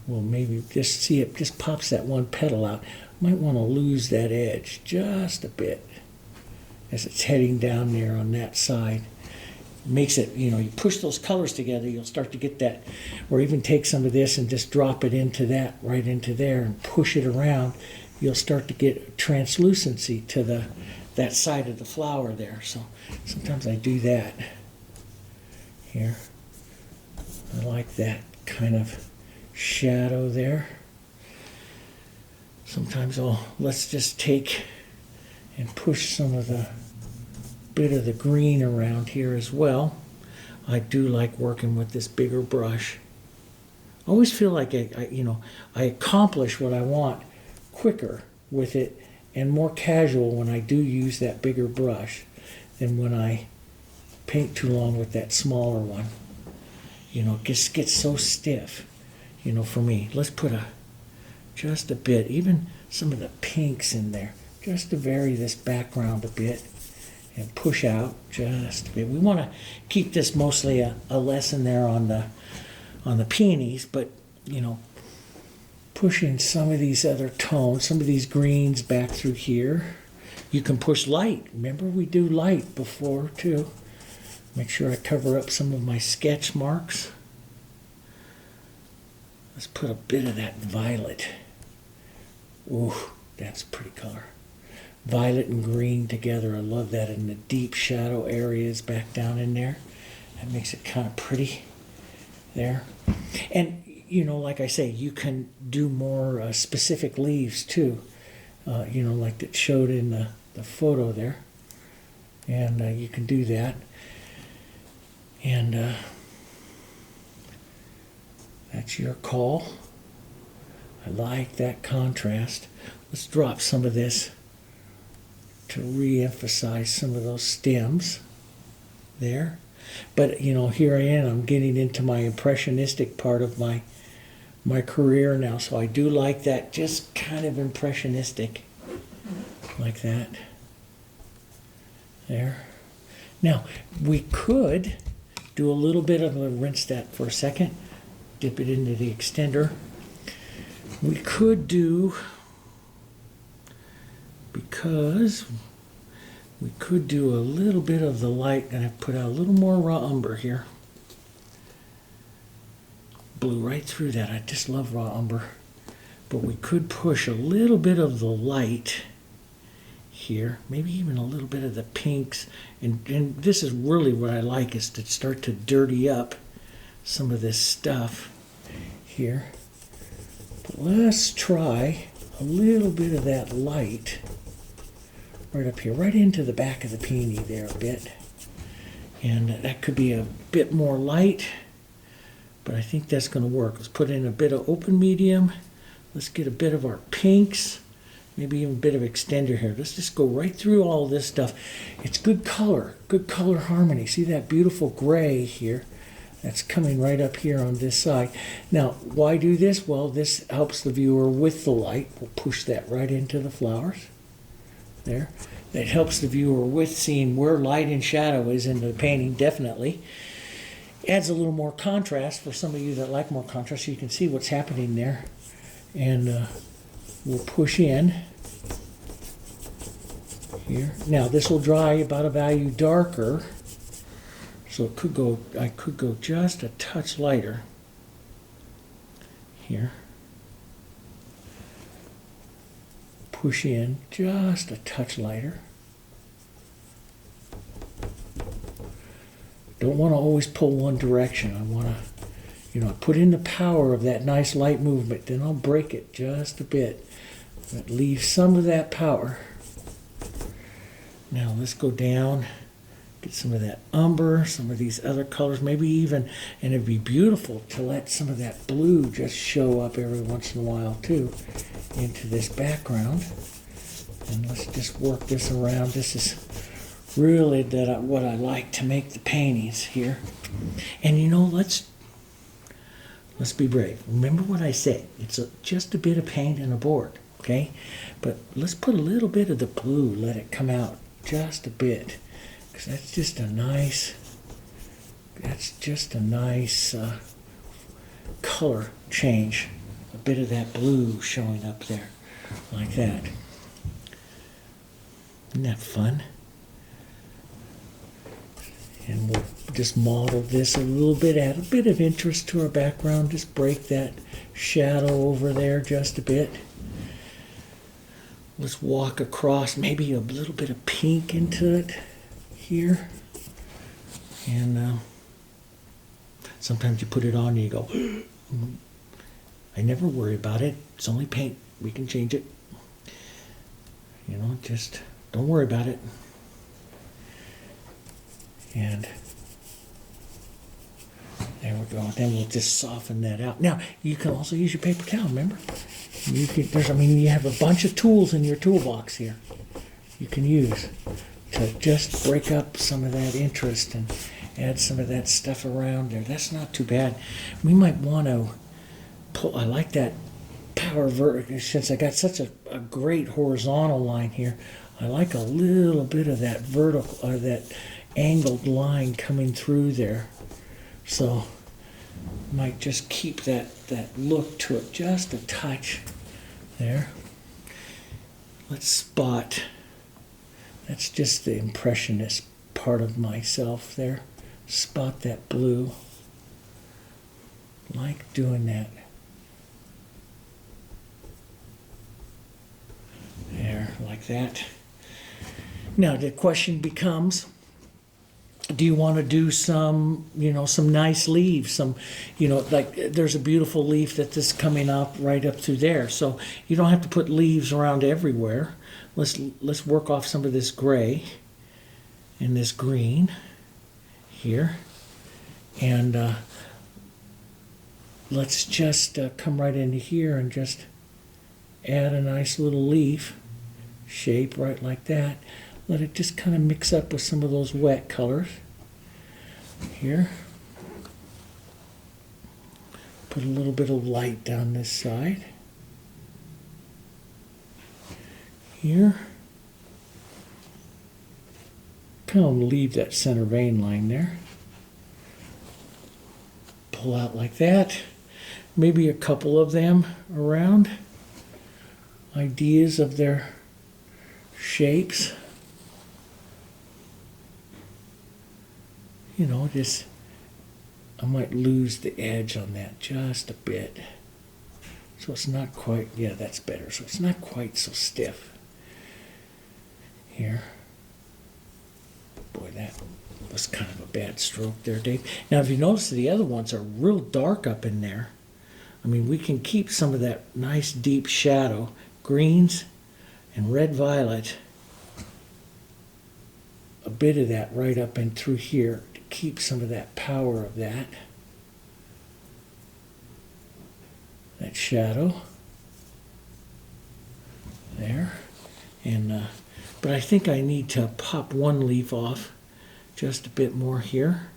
we'll maybe just see it just pops that one petal out. Might want to lose that edge just a bit as it's heading down there on that side. Makes it, you push those colors together, you'll start to get that, or even take some of this and just drop it into that, right into there, and push it around. You'll start to get translucency to that side of the flower there. So sometimes I do that here. I like that kind of shadow there. Sometimes let's just take and push some of the bit of the green around here as well. I do like working with this bigger brush. always feel like I accomplish what I want quicker with it and more casual when I do use that bigger brush than when I paint too long with that smaller one. It just gets so stiff, for me. Let's put just a bit, even some of the pinks in there, just to vary this background a bit and push out just a bit. We want to keep this mostly a lesson there on the peonies, but pushing some of these other tones, some of these greens back through here. You can push light. Remember, we do light before too. Make sure I cover up some of my sketch marks. Let's put a bit of that violet. Ooh, that's a pretty color. Violet and green together. I love that in the deep shadow areas back down in there. That makes it kind of pretty there. And, like I say, you can do more specific leaves too. Like that showed in the photo there. And you can do that. And that's your call. I like that contrast. Let's drop some of this to re-emphasize some of those stems there. But, here I am. I'm getting into my impressionistic part of my career now. So I do like that, just kind of impressionistic, like that. There. Now, we could do a little bit of rinse that for a second, dip it into the extender. We could do, because we could do a little bit of the light, and I put out a little more raw umber here. Blew right through that. I just love raw umber. But we could push a little bit of the light here, maybe even a little bit of the pinks, and this is really what I like, is to start to dirty up some of this stuff here. But let's try a little bit of that light right up here, right into the back of the peony there a bit, and that could be a bit more light, but I think that's going to work. Let's put in a bit of open medium. Let's get a bit of our pinks. Maybe even a bit of extender here. Let's just go right through all this stuff. It's good color harmony. See that beautiful gray here? That's coming right up here on this side. Now, why do this? Well, this helps the viewer with the light. We'll push that right into the flowers. There. That helps the viewer with seeing where light and shadow is in the painting, definitely. Adds a little more contrast for some of you that like more contrast, so you can see what's happening there. And we'll push in here. Now this will dry about a value darker, so it could go. I could go just a touch lighter here. Push in just a touch lighter. Don't want to always pull one direction. I want to, put in the power of that nice light movement. Then I'll break it just a bit. But leave some of that power. Now let's go down, get some of that umber, some of these other colors, maybe even, and it'd be beautiful to let some of that blue just show up every once in a while too into this background. And let's just work this around. This is really what I like to make the paintings here. And let's be brave. Remember what I said. It's just a bit of paint and a board. Okay, but let's put a little bit of the blue, let it come out just a bit, because that's just a nice color change. A bit of that blue showing up there, like that. Isn't that fun? And we'll just model this a little bit, add a bit of interest to our background, just break that shadow over there just a bit. Let's walk across maybe a little bit of pink into it here. And sometimes you put it on and you go, I never worry about it. It's only paint. We can change it. Just don't worry about it. There we go. Then we'll just soften that out. Now, you can also use your paper towel, remember? You have a bunch of tools in your toolbox here you can use to just break up some of that interest and add some of that stuff around there. That's not too bad. We might want to pull, I like that power vertical, since I got such a great horizontal line here. I like a little bit of that vertical, or that angled line coming through there. So might just keep that look to it just a touch there. Let's spot. That's just the impressionist part of myself there. Spot that blue. Like doing that. There, like that. Now the question becomes, do you want to do some, some nice leaves, some, like there's a beautiful leaf that is coming up right up through there. So you don't have to put leaves around everywhere. Let's work off some of this gray and this green here. And let's just come right into here and just add a nice little leaf shape right like that. Let it just kind of mix up with some of those wet colors here. Put a little bit of light down this side. Here. Kind of leave that center vein line there. Pull out like that. Maybe a couple of them around. Ideas of their shapes. Just, I might lose the edge on that just a bit. So it's not quite, yeah, that's better. So it's not quite so stiff. Here. Boy, that was kind of a bad stroke there, Dave. Now, if you notice, the other ones are real dark up in there. I mean, we can keep some of that nice deep shadow, greens and red violet, a bit of that right up and through here to keep some of that power of that shadow there. And but I think I need to pop one leaf off just a bit more here.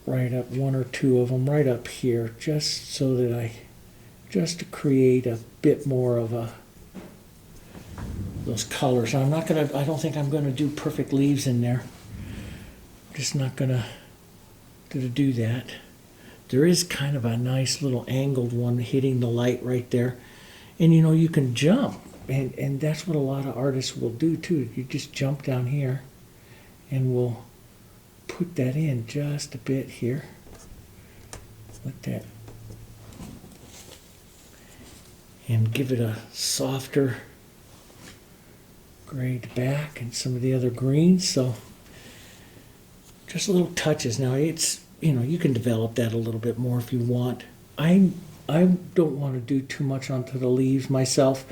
Right up, one or two of them right up here, just so that just to create a bit more of those colors. I don't think I'm gonna do perfect leaves in there. I'm just not gonna do that. There is kind of a nice little angled one hitting the light right there. And you can jump, and that's what a lot of artists will do too. You just jump down here and we'll put that in just a bit here. Like that. And give it a softer grayed back and some of the other greens. So just little touches. Now it's, you can develop that a little bit more if you want. I don't want to do too much onto the leaves myself,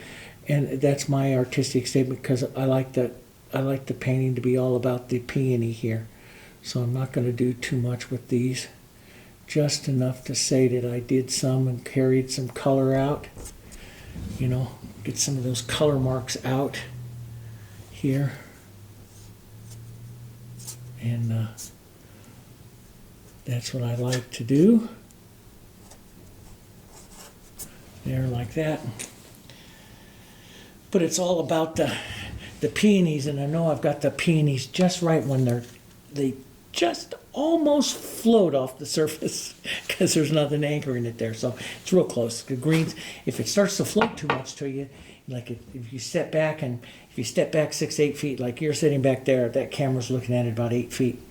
and that's my artistic statement because I like the painting to be all about the peony here. So I'm not going to do too much with these. Just enough to say that I did some and carried some color out. Get some of those color marks out here. And that's what I like to do. There, like that. But it's all about the peonies, and I know I've got the peonies just right when they just almost float off the surface because there's nothing anchoring it there. So it's real close. The greens, if it starts to float too much to you, like if you step back 6-8 feet, like you're sitting back there, that camera's looking at it about 8 feet,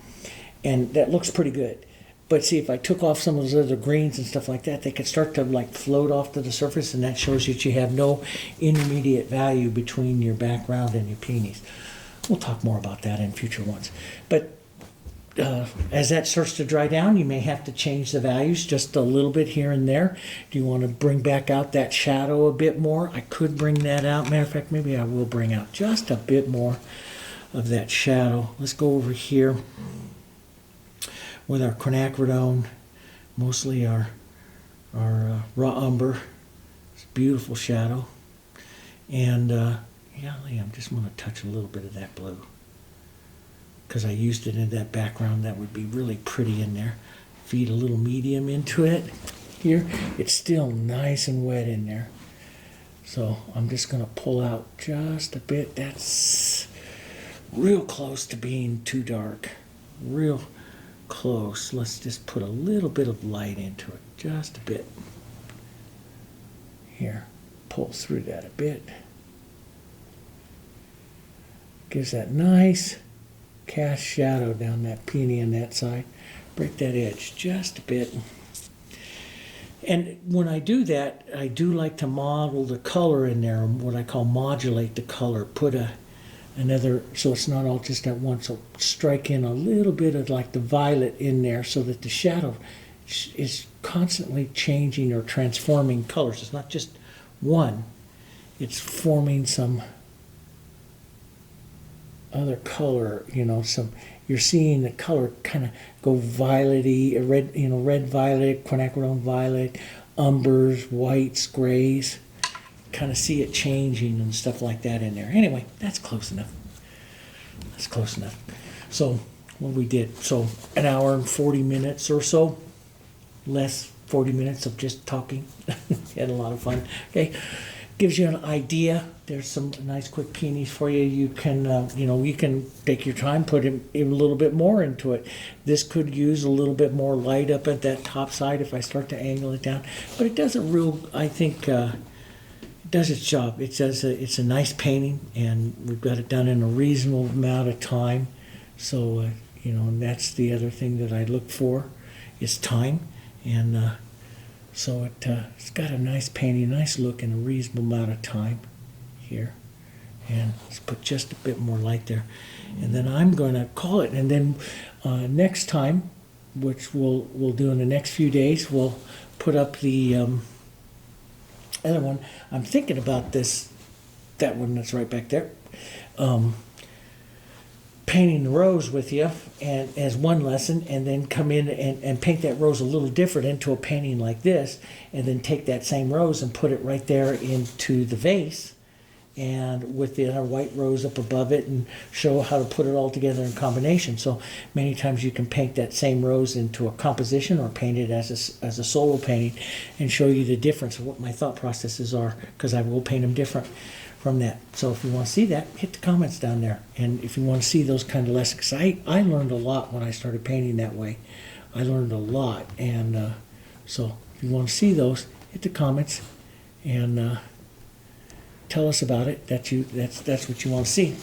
and that looks pretty good. But see, if I took off some of those other greens and stuff like that, they could start to like float off to the surface, and that shows that you have no intermediate value between your background and your peonies. We'll talk more about that in future ones. But as that starts to dry down, you may have to change the values just a little bit here and there. Do you want to bring back out that shadow a bit more? I could bring that out. Matter of fact, maybe I will bring out just a bit more of that shadow. Let's go over here. with our quinacridone, mostly our raw umber. It's a beautiful shadow. And yeah, I'm just going to touch a little bit of that blue because I used it in that background. That would be really pretty in there. Feed a little medium into it here. It's still nice and wet in there. So I'm just going to pull out just a bit. That's real close to being too dark. Real close. Let's just put a little bit of light into it. Just a bit. Here. Pull through that a bit. Gives that nice cast shadow down that peony on that side. Break that edge just a bit. And when I do that, I do like to model the color in there, what I call modulate the color. Put another, so it's not all just at once. So strike in a little bit of like the violet in there so that the shadow is constantly changing or transforming colors. It's not just one. It's forming some other color, you know, you're seeing the color kind of go violet-y, red, you know, red violet, quinacridone violet, umbers, whites, grays. Kind of see it changing and stuff like that in there. Anyway, that's close enough. That's close enough. So what we did, so an hour and 40 minutes or so, less 40 minutes of just talking. Had a lot of fun. Okay, gives you an idea. There's some nice quick peonies for you. You can, you know, you can take your time, put in a little bit more into it. This could use a little bit more light up at that top side if I start to angle it down. But it does a real, I think, it does its job. It does. It's a nice painting, and we've got it done in a reasonable amount of time. So, you know, and that's the other thing that I look for is time. And so it's got a nice painting, nice look in a reasonable amount of time here. And let's put just a bit more light there. And then I'm going to call it. And then next time, which we'll do in the next few days, we'll put up the other one. I'm thinking about this, that one that's right back there. Painting the rose with you and as one lesson, and then come in and paint that rose a little different into a painting like this, and then take that same rose and put it right there into the vase, and with the other white rose up above it, and show how to put it all together in combination. So many times you can paint that same rose into a composition or paint it as a solo painting, and show you the difference of what my thought processes are, because I will paint them different from that. So if you want to see that, hit the comments down there. And if you want to see those kind of lessons, because I learned a lot when I started painting that way. I learned a lot. And so if you want to see those, hit the comments and tell us about it. That's what you want to see.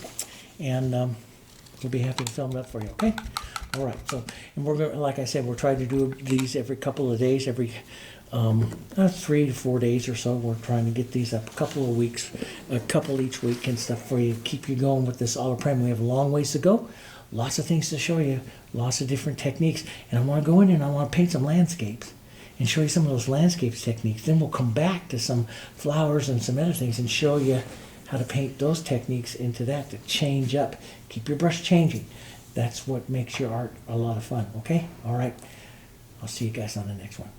And we'll be happy to film it up for you, okay? All right. So, and we're going, like I said, we're trying to do these every couple of days, every 3 to 4 days or so. We're trying to get these up a couple of weeks, a couple each week and stuff for you. Keep you going with this Alla Prima. We have a long ways to go. Lots of things to show you. Lots of different techniques. And I want to go in and I want to paint some landscapes and show you some of those landscapes techniques. Then we'll come back to some flowers and some other things and show you how to paint those techniques into that to change up. Keep your brush changing. That's what makes your art a lot of fun, okay? All right. I'll see you guys on the next one.